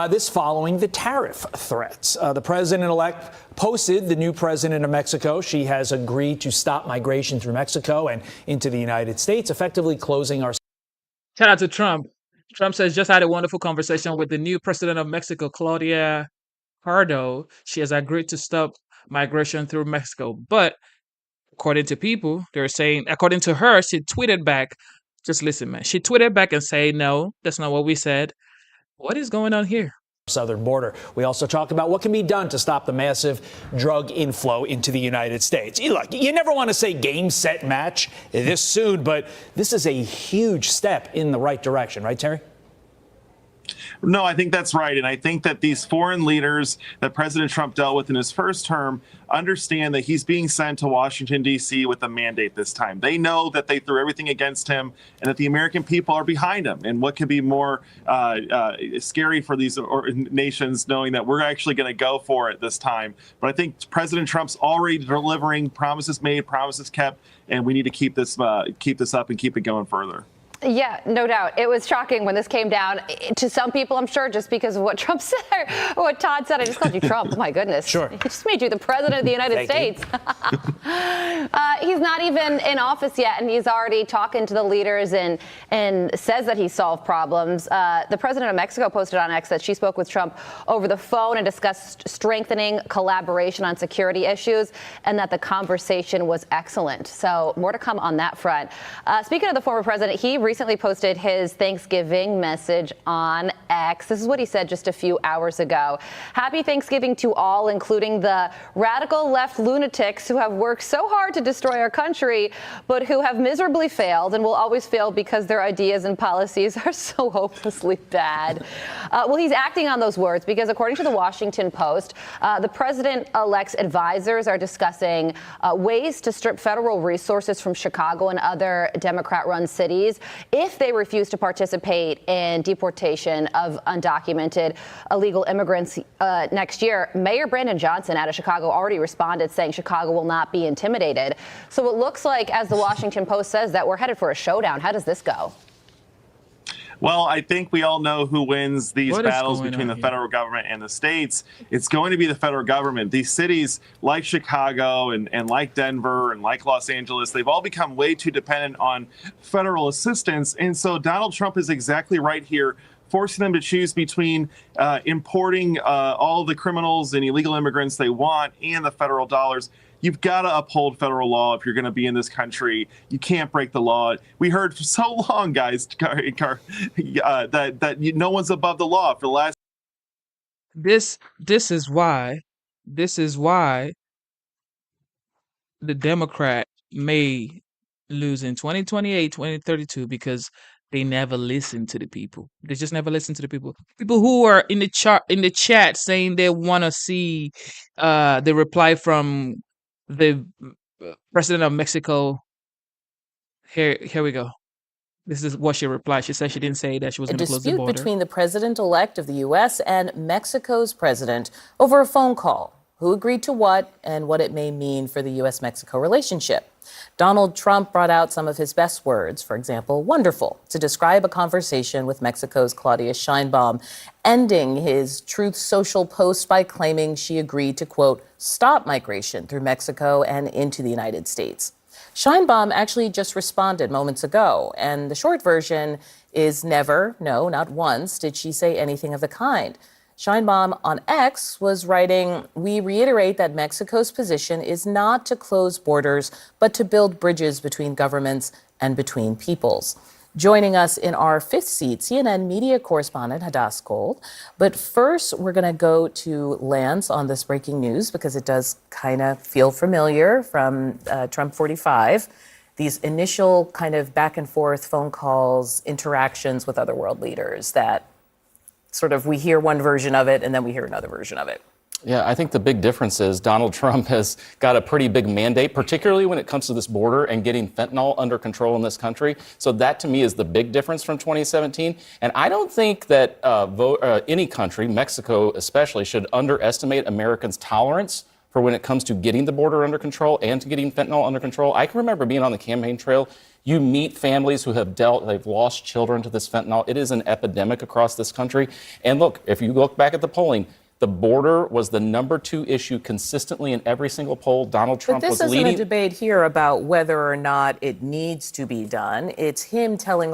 this following the tariff threats. The president-elect posted the new president of Mexico. She has agreed to stop migration through Mexico and into the United States, effectively closing our... Shout out to Trump. Trump says, just had a wonderful conversation with the new president of Mexico, Claudia Pardo. She has agreed to stop migration through Mexico. But according to people, they're saying, according to her, she tweeted back, just listen, man. She tweeted back and said, no, that's not what we said. What is going on here? Southern border. We also talked about what can be done to stop the massive drug inflow into the United States. Look, you never want to say game, set, match this soon, but this is a huge step in the right direction, right, Terry? No, I think that's right. And I think that these foreign leaders that President Trump dealt with in his first term understand that he's being sent to Washington, D.C. with a mandate this time. They know that they threw everything against him and that the American people are behind him. And what could be more scary for these nations knowing that we're actually going to go for it this time. But I think President Trump's already delivering, promises made, promises kept, and we need to keep this up and keep it going further. Yeah, no doubt. It was shocking when this came down to some people, I'm sure, just because of what Trump said, or what Todd said. I just called you Trump. Oh, my goodness. Sure. He just made you the president of the United States. He's not even in office yet, and he's already talking to the leaders and says that he solved problems. The president of Mexico posted on X that she spoke with Trump over the phone and discussed strengthening collaboration on security issues, and that the conversation was excellent. So more to come on that front. Speaking of the former president, he recently posted his Thanksgiving message on X. This is what he said just a few hours ago. Happy Thanksgiving to all, including the radical left lunatics who have worked so hard to destroy our country, but who have miserably failed and will always fail because their ideas and policies are so hopelessly bad. Well, he's acting on those words because, according to the Washington Post, the president-elect's advisors are discussing ways to strip federal resources from Chicago and other Democrat-run cities if they refuse to participate in deportation of undocumented illegal immigrants next year. Mayor Brandon Johnson out of Chicago already responded, saying Chicago will not be intimidated. So it looks like, as the Washington Post says, that we're headed for a showdown. How does this go? Well, I think we all know who wins these battles between the federal government and the states. It's going to be the federal government. These cities like Chicago and like Denver and like Los Angeles, they've all become way too dependent on federal assistance. And so Donald Trump is exactly right here, forcing them to choose between importing all the criminals and illegal immigrants they want and the federal dollars. You've got to uphold federal law if you're going to be in this country. You can't break the law. We heard for so long, guys, that no one's above the law for the last. This is why the Democrat may lose in 2028, 2032, because they never listen to the people. They just never listen to the people. People who are in the chat saying they want to see the reply from the president of Mexico. Here we go. This is what she replied. She said she didn't say that she was A going to close the dispute border. between the president-elect of the U.S. and Mexico's president over a phone call. Who agreed to what and what it may mean for the U.S.-Mexico relationship. Donald Trump brought out some of his best words, for example, wonderful, to describe a conversation with Mexico's Claudia Sheinbaum, ending his Truth Social post by claiming she agreed to, quote, stop migration through Mexico and into the United States. Sheinbaum actually just responded moments ago, and the short version is never, no, not once, did she say anything of the kind. Sheinbaum on X was writing, we reiterate that Mexico's position is not to close borders, but to build bridges between governments and between peoples. Joining us in our fifth seat, CNN media correspondent Hadass Gold. But first, we're going to go to Lance on this breaking news because it does kind of feel familiar from Trump 45. These initial kind of back and forth phone calls, interactions with other world leaders that sort of we hear one version of it and then we hear another version of it. Yeah, I think the big difference is Donald Trump has got a pretty big mandate, particularly when it comes to this border and getting fentanyl under control in this country. So that, to me, is the big difference from 2017. And I don't think that any country, Mexico especially, should underestimate Americans' tolerance for when it comes to getting the border under control and to getting fentanyl under control. I can remember being on the campaign trail. You meet families who they've lost children to this fentanyl. It is an epidemic across this country. And look, if you look back at the polling, the border was the #2 issue consistently in every single poll. Donald Trump was leading. But this isn't a debate here about whether or not it needs to be done. It's him telling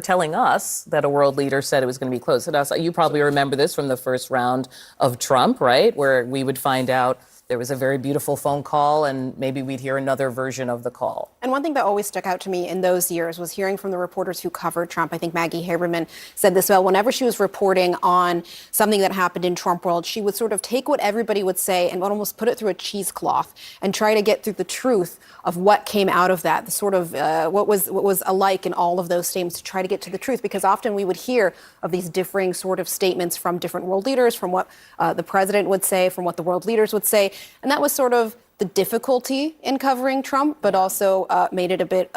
telling us that a world leader said it was going to be closed. You probably remember this from the first round of Trump, right? Where we would find out there was a very beautiful phone call and maybe we'd hear another version of the call. And one thing that always stuck out to me in those years was hearing from the reporters who covered Trump. I think Maggie Haberman said this well. Whenever she was reporting on something that happened in Trump world, she would sort of take what everybody would say and would almost put it through a cheesecloth and try to get through the truth of what came out of that, the sort of what was alike in all of those statements to try to get to the truth. Because often we would hear of these differing sort of statements from different world leaders, from what the president would say, from what the world leaders would say. And that was sort of the difficulty in covering Trump, but also made it a bit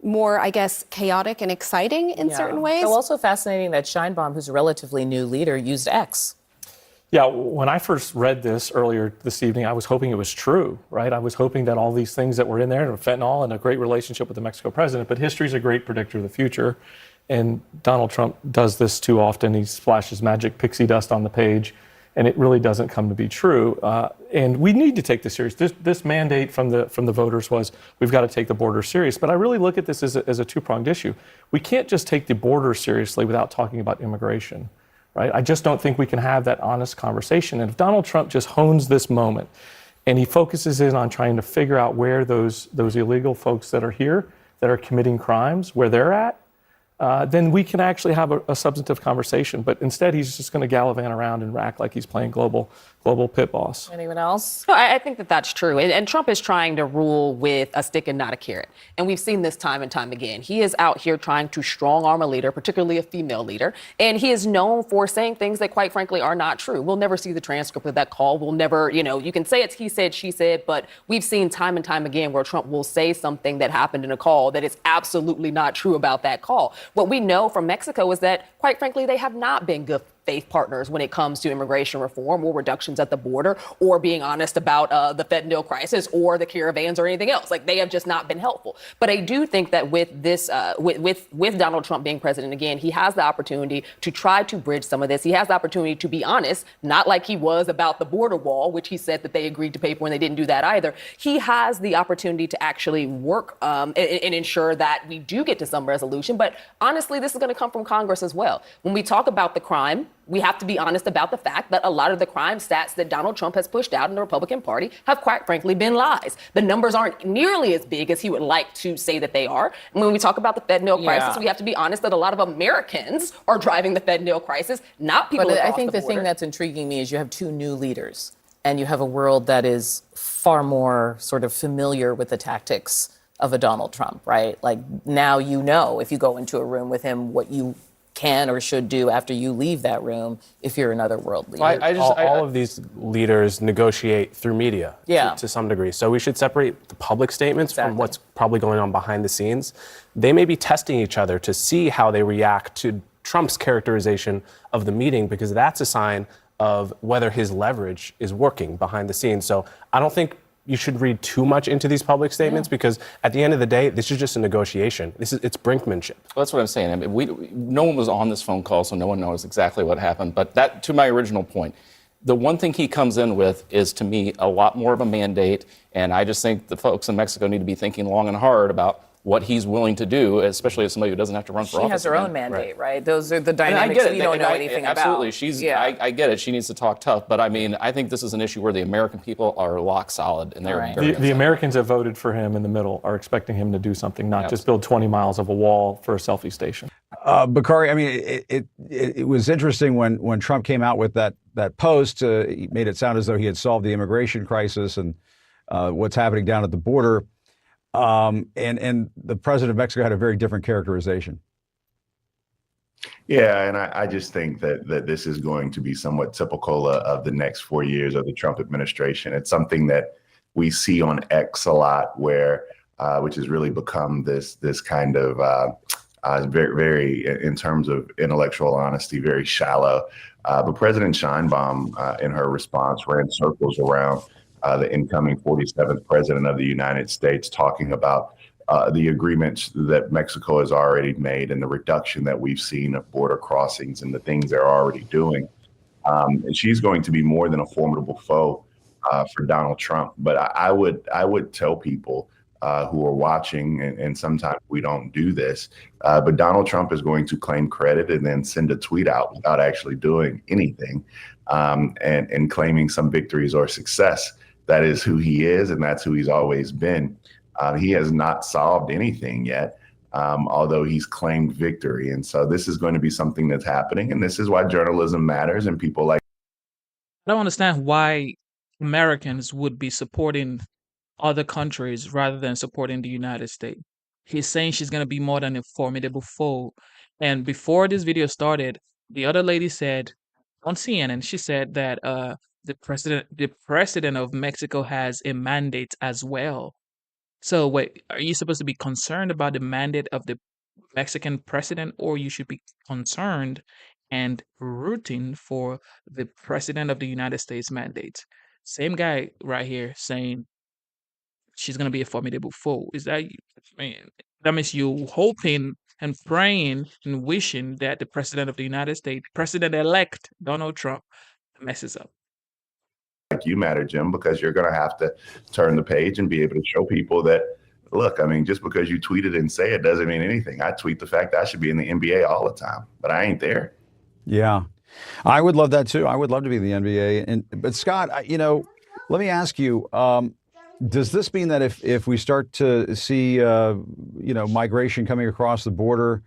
more, I guess, chaotic and exciting in certain ways. So also fascinating that Sheinbaum, who's a relatively new leader, used X. Yeah, when I first read this earlier this evening, I was hoping it was true, right? I was hoping that all these things that were in there, fentanyl and a great relationship with the Mexico president, but history is a great predictor of the future. And Donald Trump does this too often. He splashes magic pixie dust on the page, and it really doesn't come to be true. And we need to take this serious. This mandate from the voters was we've got to take the border serious. But I really look at this as a two-pronged issue. We can't just take the border seriously without talking about immigration, right? I just don't think we can have that honest conversation. And if Donald Trump just hones this moment and he focuses in on trying to figure out where those illegal folks that are here, that are committing crimes, where they're at, then we can actually have a substantive conversation. But instead, he's just going to gallivant around and act like he's playing global pit boss. Anyone else? No, I think that that's true. And Trump is trying to rule with a stick and not a carrot. And we've seen this time and time again. He is out here trying to strong arm a leader, particularly a female leader. And he is known for saying things that, quite frankly, are not true. We'll never see the transcript of that call. We'll never, you can say it's he said, she said, but we've seen time and time again where Trump will say something that happened in a call that is absolutely not true about that call. What we know from Mexico is that, quite frankly, they have not been good faith partners when it comes to immigration reform or reductions at the border or being honest about the fentanyl crisis or the caravans or anything else. Like, they have just not been helpful. But I do think that with this, with Donald Trump being president again, he has the opportunity to try to bridge some of this. He has the opportunity to be honest, not like he was about the border wall, which he said that they agreed to pay for and they didn't do that either. He has the opportunity to actually work and ensure that we do get to some resolution. But honestly, this is going to come from Congress as well. When we talk about the crime, we have to be honest about the fact that a lot of the crime stats that Donald Trump has pushed out in the Republican Party have, quite frankly, been lies. The numbers aren't nearly as big as he would like to say that they are. And when we talk about the fentanyl crisis, we have to be honest that a lot of Americans are driving the fentanyl crisis, not people across the border. I think the thing that's intriguing me is you have two new leaders and you have a world that is far more sort of familiar with the tactics of a Donald Trump, right? Like now you know if you go into a room with him what you can or should do after you leave that room if you're another world leader. All of these leaders negotiate through media Yeah. to some degree. So we should separate the public statements from what's probably going on behind the scenes. They may be testing each other to see how they react to Trump's characterization of the meeting, because that's a sign of whether his leverage is working behind the scenes. So I don't think you should read too much into these public statements, because at the end of the day, this is just a negotiation. It's brinkmanship. Well, that's what I'm saying. I mean, no one was on this phone call, so no one knows exactly what happened. But that, to my original point, the one thing he comes in with is, to me, a lot more of a mandate. And I just think the folks in Mexico need to be thinking long and hard about what he's willing to do, especially as somebody who doesn't have to run for office. She has her own mandate, right? Those are the And I dynamics get it. we don't And know anything about. Absolutely. I get it. She needs to talk tough. But I mean, I think this is an issue where the American people are lock solid, and they're very The Americans that voted for him in the middle are expecting him to do something, not just build 20 miles of a wall for a selfie station. Bakari, I mean, it was interesting when Trump came out with that post. He made it sound as though he had solved the immigration crisis and what's happening down at the border. And the president of Mexico had a very different characterization. Yeah, and I just think that this is going to be somewhat typical of the next 4 years of the Trump administration. It's something that we see on X a lot, which has really become this kind of very, in terms of intellectual honesty, very shallow. But President Sheinbaum, in her response, ran circles around the incoming 47th president of the United States, talking about the agreements that Mexico has already made and the reduction that we've seen of border crossings and the things they're already doing. And she's going to be more than a formidable foe for Donald Trump. But I would tell people who are watching, and sometimes we don't do this, but Donald Trump is going to claim credit and then send a tweet out without actually doing anything, and claiming some victories or success. That is who he is, and that's who he's always been. He has not solved anything yet, although he's claimed victory. And so this is going to be something that's happening, and this is why journalism matters, and people like. I don't understand why Americans would be supporting other countries rather than supporting the United States. He's saying she's going to be more than a formidable foe. And before this video started, the other lady said on CNN, she said that the president of Mexico has a mandate as well. So wait, are you supposed to be concerned about the mandate of the Mexican president, or you should be concerned and rooting for the president of the United States mandate? Same guy right here saying she's gonna be a formidable foe. Is that, I mean, that means you hoping and praying and wishing that the president of the United States, President-elect Donald Trump, messes up. You matter, Jim, because you're going to have to turn the page and be able to show people that, look, I mean, just because you tweet it and say it doesn't mean anything. I tweet the fact that I should be in the NBA all the time, but I ain't there. Yeah, I would love that too. I would love to be in the NBA. But Scott, let me ask you, does this mean that if we start to see, migration coming across the border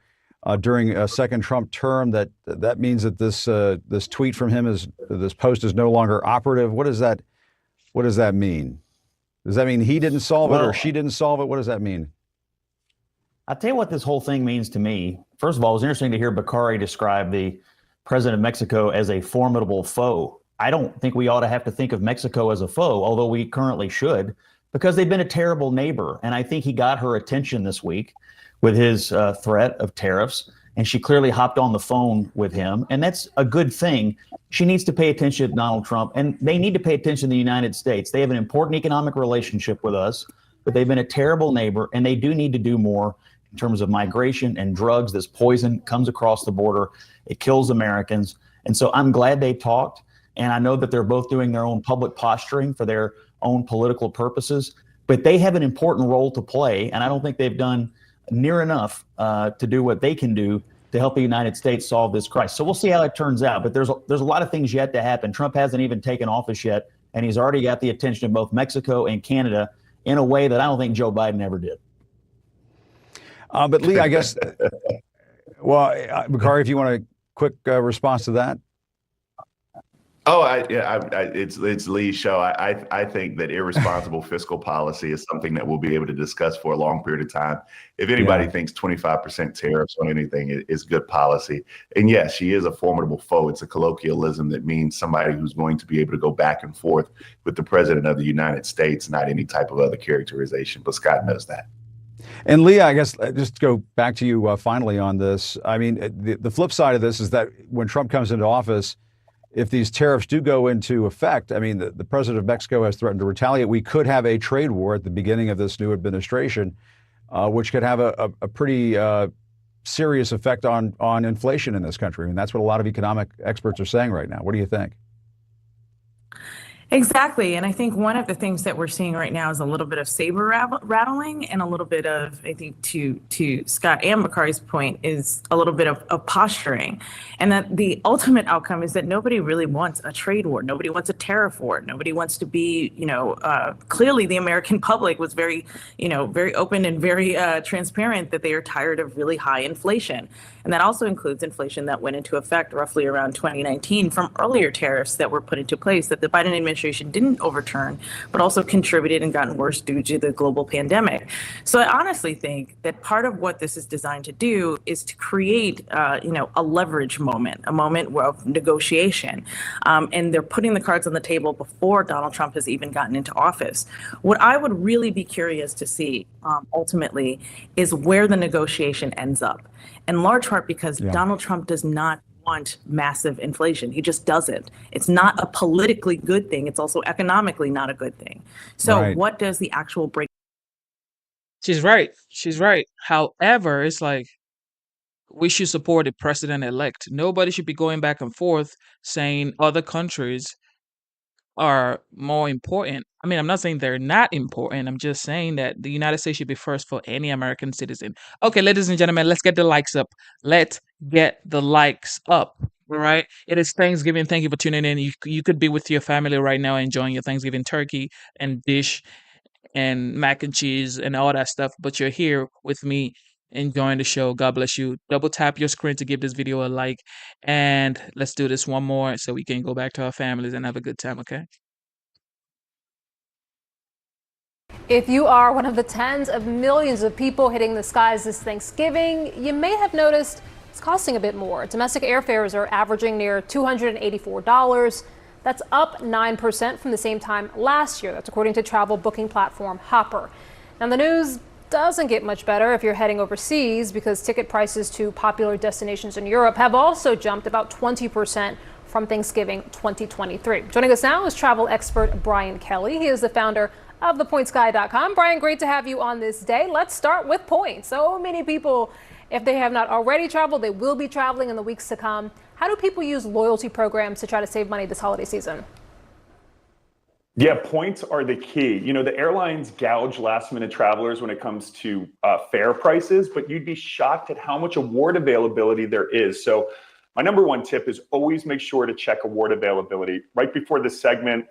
during a second Trump term, that means that this tweet from him this post is no longer operative? What does that mean? Does that mean he didn't solve it or she didn't solve it? What does that mean? I'll tell you what this whole thing means to me. First of all, it was interesting to hear Bakari describe the president of Mexico as a formidable foe. I don't think we ought to have to think of Mexico as a foe, although we currently should, because they've been a terrible neighbor. And I think he got her attention this week with his threat of tariffs, and she clearly hopped on the phone with him, and that's a good thing. She needs to pay attention to Donald Trump, and they need to pay attention to the United States. They have an important economic relationship with us, but they've been a terrible neighbor, and they do need to do more in terms of migration and drugs. This poison comes across the border. It kills Americans. And so I'm glad they talked, and I know that they're both doing their own public posturing for their own political purposes, but they have an important role to play, and I don't think they've done near enough to do what they can do to help the United States solve this crisis. So we'll see how it turns out. But there's a lot of things yet to happen. Trump hasn't even taken office yet, and he's already got the attention of both Mexico and Canada in a way that I don't think Joe Biden ever did. But Lee, I guess, Bakari, if you want a quick response to that. Oh, it's Lee's show. I think that irresponsible fiscal policy is something that we'll be able to discuss for a long period of time. If anybody thinks 25% tariffs on anything is good policy, and yes, she is a formidable foe. It's a colloquialism that means somebody who's going to be able to go back and forth with the president of the United States, not any type of other characterization. But Scott knows that. And Leah, I guess just to go back to you finally on this. I mean, the flip side of this is that when Trump comes into office, if these tariffs do go into effect, I mean, the president of Mexico has threatened to retaliate. We could have a trade war at the beginning of this new administration, which could have a pretty serious effect on inflation in this country. I mean, that's what a lot of economic experts are saying right now. What do you think? Exactly. And I think one of the things that we're seeing right now is a little bit of saber rattling and a little bit of, I think, to Scott and Bakari's point, is a little bit of posturing. And that the ultimate outcome is that nobody really wants a trade war. Nobody wants a tariff war. Nobody wants to be, clearly the American public was very open and very transparent that they are tired of really high inflation. And that also includes inflation that went into effect roughly around 2019 from earlier tariffs that were put into place that the Biden administration didn't overturn, but also contributed and gotten worse due to the global pandemic. So I honestly think that part of what this is designed to do is to create, a leverage moment, a moment of negotiation. And they're putting the cards on the table before Donald Trump has even gotten into office. What I would really be curious to see ultimately is where the negotiation ends up. In large part because Donald Trump does not want massive inflation. He just doesn't. It's not a politically good thing. It's also economically not a good thing. So what does the actual break? She's right. She's right. However, it's like we should support the president-elect. Nobody should be going back and forth saying other countries are more important. I mean, I'm not saying they're not important. I'm just saying that the United States should be first for any American citizen. Okay, ladies and gentlemen, let's get the likes up. Let's get the likes up. All right. It is Thanksgiving. Thank you for tuning in. You could be with your family right now enjoying your Thanksgiving turkey and dish and mac and cheese and all that stuff, but you're here with me enjoying the show. God bless you. Double tap your screen to give this video a like, and let's do this one more so we can go back to our families and have a good time. Okay. If you are one of the tens of millions of people hitting the skies this Thanksgiving, you may have noticed it's costing a bit more. Domestic airfares are averaging near $284. That's up 9% from the same time last year. That's according to travel booking platform Hopper. Now, the news doesn't get much better if you're heading overseas, because ticket prices to popular destinations in Europe have also jumped about 20% from Thanksgiving 2023. Joining us now is travel expert Brian Kelly. He is the founder of thepointsguy.com. Brian, great to have you on this day. Let's start with points. So many people, if they have not already traveled, they will be traveling in the weeks to come. How do people use loyalty programs to try to save money this holiday season? Yeah, points are the key. You know, the airlines gouge last-minute travelers when it comes to fare prices, but you'd be shocked at how much award availability there is. So my number one tip is always make sure to check award availability. Right before this segment,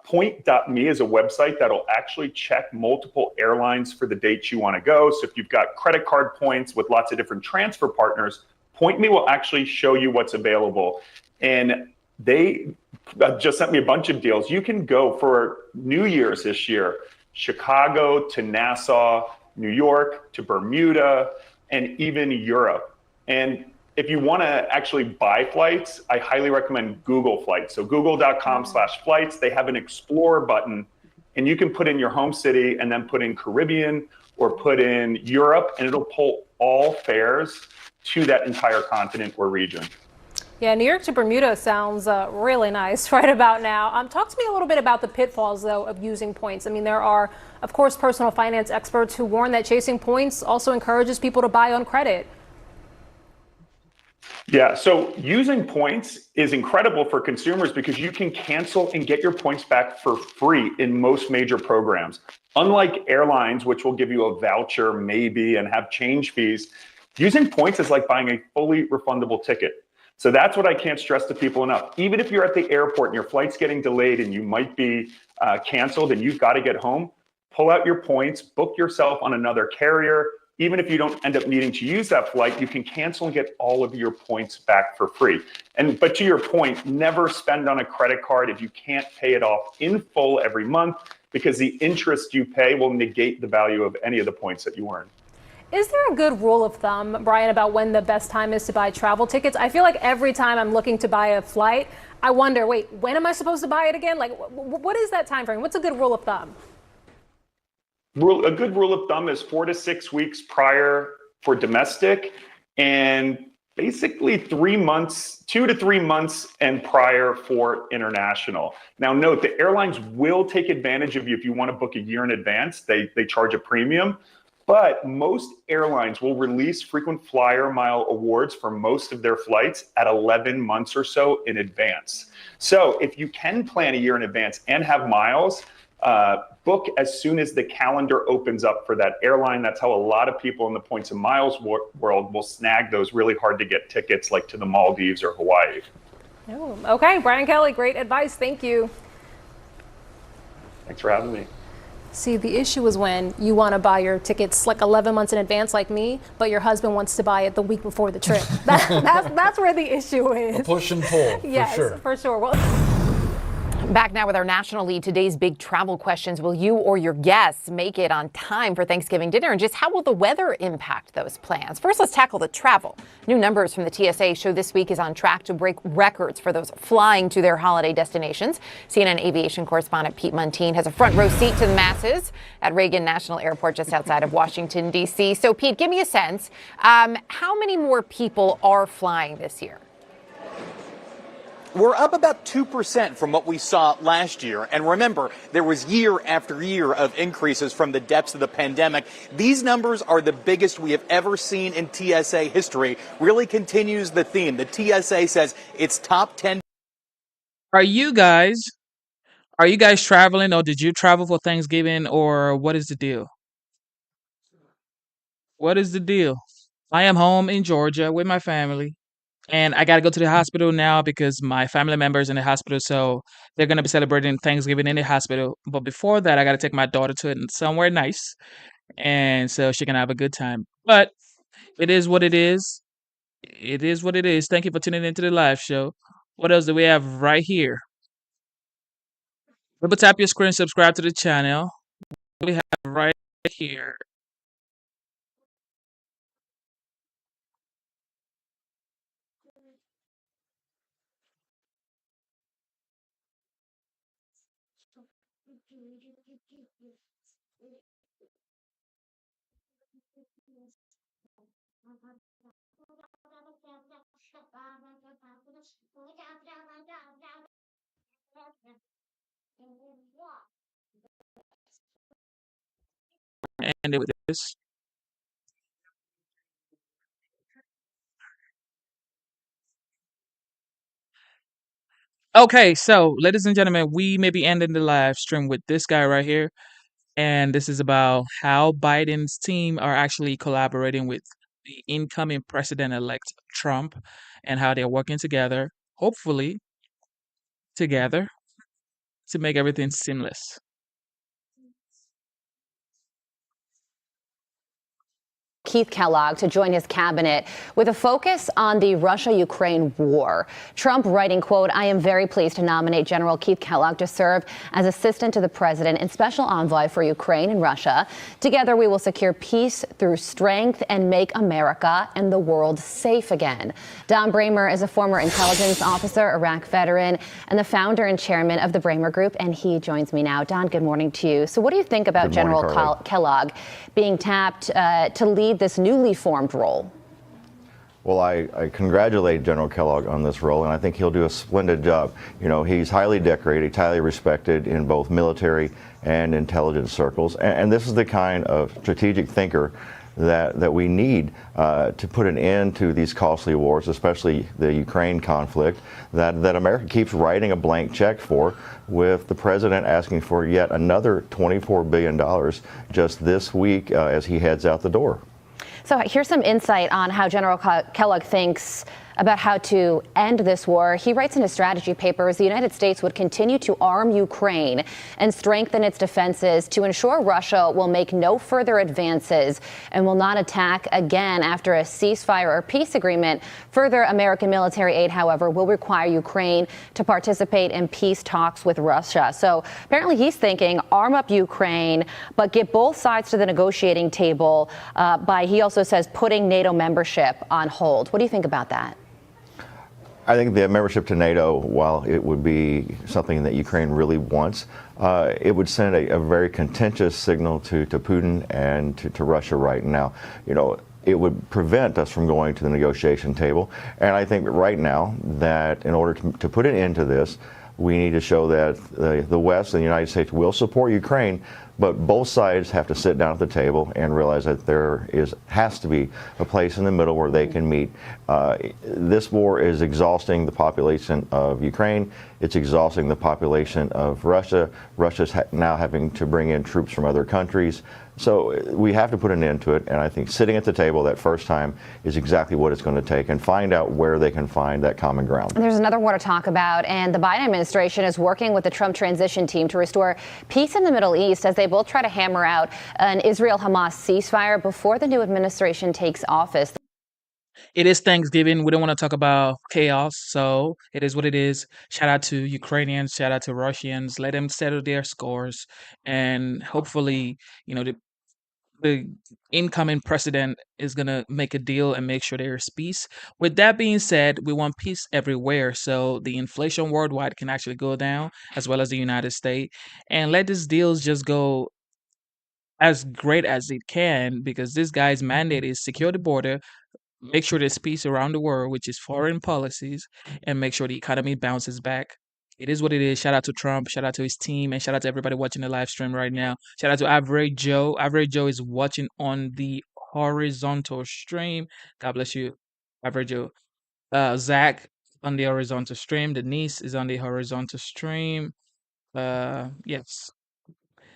point.me is a website that'll actually check multiple airlines for the dates you want to go. So if you've got credit card points with lots of different transfer partners, Point.me will actually show you what's available. And they just sent me a bunch of deals. You can go for New Year's this year, Chicago to Nassau, New York to Bermuda, and even Europe. And if you want to actually buy flights, I highly recommend Google Flights. So google.com/flights, they have an Explore button, and you can put in your home city and then put in Caribbean or put in Europe, and it'll pull all fares to that entire continent or region. Yeah, New York to Bermuda sounds really nice right about now. Talk to me a little bit about the pitfalls, though, of using points. I mean, there are, of course, personal finance experts who warn that chasing points also encourages people to buy on credit. Yeah, so using points is incredible for consumers because you can cancel and get your points back for free in most major programs. Unlike airlines, which will give you a voucher maybe and have change fees, using points is like buying a fully refundable ticket. So that's what I can't stress to people enough. Even if you're at the airport and your flight's getting delayed and you might be canceled and you've got to get home, pull out your points, book yourself on another carrier, even if you don't end up needing to use that flight, you can cancel and get all of your points back for free. But to your point, never spend on a credit card if you can't pay it off in full every month, because the interest you pay will negate the value of any of the points that you earn. Is there a good rule of thumb, Brian, about when the best time is to buy travel tickets? I feel like every time I'm looking to buy a flight, I wonder, wait, when am I supposed to buy it again? Like, what is that time frame? What's a good rule of thumb? A good rule of thumb is 4 to 6 weeks prior for domestic, and basically 3 months, 2 to 3 months and prior for international. Now note, the airlines will take advantage of you if you want to book a year in advance. They charge a premium, but most airlines will release frequent flyer mile awards for most of their flights at 11 months or so in advance. So if you can plan a year in advance and have miles, book as soon as the calendar opens up for that airline. That's how a lot of people in the points and miles world will snag those really hard to get tickets, like to the Maldives or Hawaii. Oh, okay, Brian Kelly, great advice. Thank you. Thanks for having me. See, the issue is when you want to buy your tickets like 11 months in advance like me, but your husband wants to buy it the week before the trip. That's where the issue is. A push and pull, yes, for sure. For sure. Well, Back now with our national lead, today's big travel questions. Will you or your guests make it on time for Thanksgiving dinner? And just how will the weather impact those plans? First, let's tackle the travel. New numbers from the TSA show this week is on track to break records for those flying to their holiday destinations. CNN aviation correspondent Pete Muntean has a front row seat to the masses at Reagan National Airport just outside of Washington, D.C. So, Pete, give me a sense. How many more people are flying this year? We're up about 2% from what we saw last year. And remember, there was year after year of increases from the depths of the pandemic. These numbers are the biggest we have ever seen in TSA history. Really continues the theme. The TSA says its top 10. Are you guys traveling, or did you travel for Thanksgiving, or what is the deal? What is the deal? I am home in Georgia with my family. And I got to go to the hospital now because my family member is in the hospital. So they're going to be celebrating Thanksgiving in the hospital. But before that, I got to take my daughter to somewhere nice. And so she can have a good time. But it is what it is. It is what it is. Thank you for tuning into the live show. What else do we have right here? Double tap your screen, subscribe to the channel. We have right here. And it with this. Okay, so ladies and gentlemen, we may be ending the live stream with this guy right here. And this is about how Biden's team are actually collaborating with the incoming president-elect Trump and how they're working together, hopefully together, to make everything seamless. Keith Kellogg to join his cabinet with a focus on the Russia-Ukraine war. Trump writing, quote, "I am very pleased to nominate General Keith Kellogg to serve as assistant to the president and special envoy for Ukraine and Russia. Together we will secure peace through strength and make America and the world safe again." Don Bramer is a former intelligence officer, Iraq veteran, and the founder and chairman of the Bramer Group, and he joins me now. Don, good morning to you. So what do you think about General Kellogg being tapped to lead this newly formed role? Well, I congratulate General Kellogg on this role, and I think he'll do a splendid job. You know, he's highly decorated, he's highly respected in both military and intelligence circles, and this is the kind of strategic thinker that we need to put an end to these costly wars, especially the Ukraine conflict, that America keeps writing a blank check for, with the president asking for yet another $24 billion just this week as he heads out the door. So here's some insight on how General Kellogg thinks about how to end this war. He writes in his strategy papers the United States would continue to arm Ukraine and strengthen its defenses to ensure Russia will make no further advances and will not attack again after a ceasefire or peace agreement. Further American military aid, however, will require Ukraine to participate in peace talks with Russia. So apparently he's thinking arm up Ukraine, but get both sides to the negotiating table by, he also says, putting NATO membership on hold. What do you think about that? I think the membership to NATO, while it would be something that Ukraine really wants, it would send a very contentious signal to Putin and to Russia right now. You know, it would prevent us from going to the negotiation table. And I think right now that in order to put an end to this, we need to show that the West and the United States will support Ukraine, but both sides have to sit down at the table and realize that there has to be a place in the middle where they can meet. This war is exhausting the population of Ukraine. It's exhausting the population of Russia. Russia's now having to bring in troops from other countries. So we have to put an end to it. And I think sitting at the table that first time is exactly what it's going to take, and find out where they can find that common ground. There's another war to talk about, and the Biden administration is working with the Trump transition team to restore peace in the Middle East as they both try to hammer out an Israel-Hamas ceasefire before the new administration takes office. It is Thanksgiving. We don't want to talk about chaos, so it is what it is. Shout out to Ukrainians, shout out to Russians. Let them settle their scores, and hopefully, the incoming president is gonna make a deal and make sure there's peace. With that being said, we want peace everywhere, so the inflation worldwide can actually go down, as well as the United States, and let these deals just go as great as it can, because this guy's mandate is secure the border, make sure there's peace around the world, which is foreign policies, and make sure the economy bounces back. It is what it is. Shout out to Trump, shout out to his team, and shout out to everybody watching the live stream right now. Shout out to Average Joe. Average Joe is watching on the horizontal stream. God bless you, Average Joe. Zach on the horizontal stream. Denise is on the horizontal stream. Yes.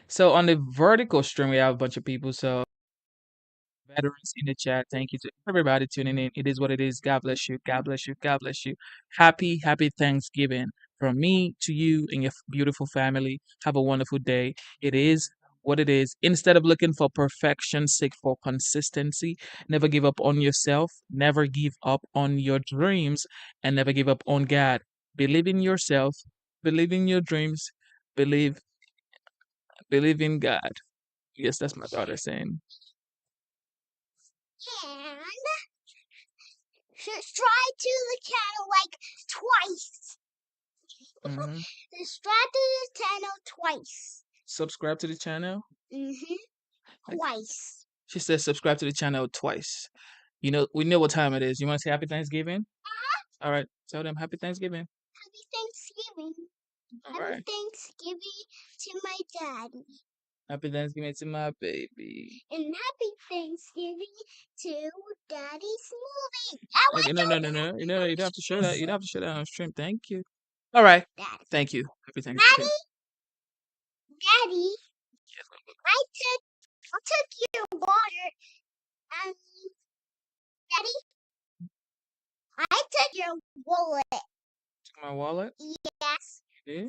So on the vertical stream, we have a bunch of people. So veterans in the chat. Thank you to everybody tuning in. It is what it is. God bless you. God bless you. God bless you. Happy Thanksgiving from me to you and your beautiful family. Have a wonderful day. It is what it is. Instead of looking for perfection, seek for consistency. Never give up on yourself. Never give up on your dreams, and never give up on God. Believe in yourself. Believe in your dreams. Believe believe in God. Yes, that's my daughter saying. And subscribe to the channel like twice. Mm-hmm. Subscribe to the channel twice. Subscribe to the channel? Twice. She says subscribe to the channel twice. You know, we know what time it is. You want to say happy Thanksgiving? All right. Tell them happy Thanksgiving. Happy Thanksgiving. All Happy right. Thanksgiving to my daddy. Happy Thanksgiving to my baby. And happy Thanksgiving to Daddy's movie. Okay, no. You don't have to show that. You don't have to show that on stream. Thank you. All right. Thank you. Happy Thanksgiving. Daddy, I took your water. Daddy, I took your wallet. Took my wallet? Yes. Yeah?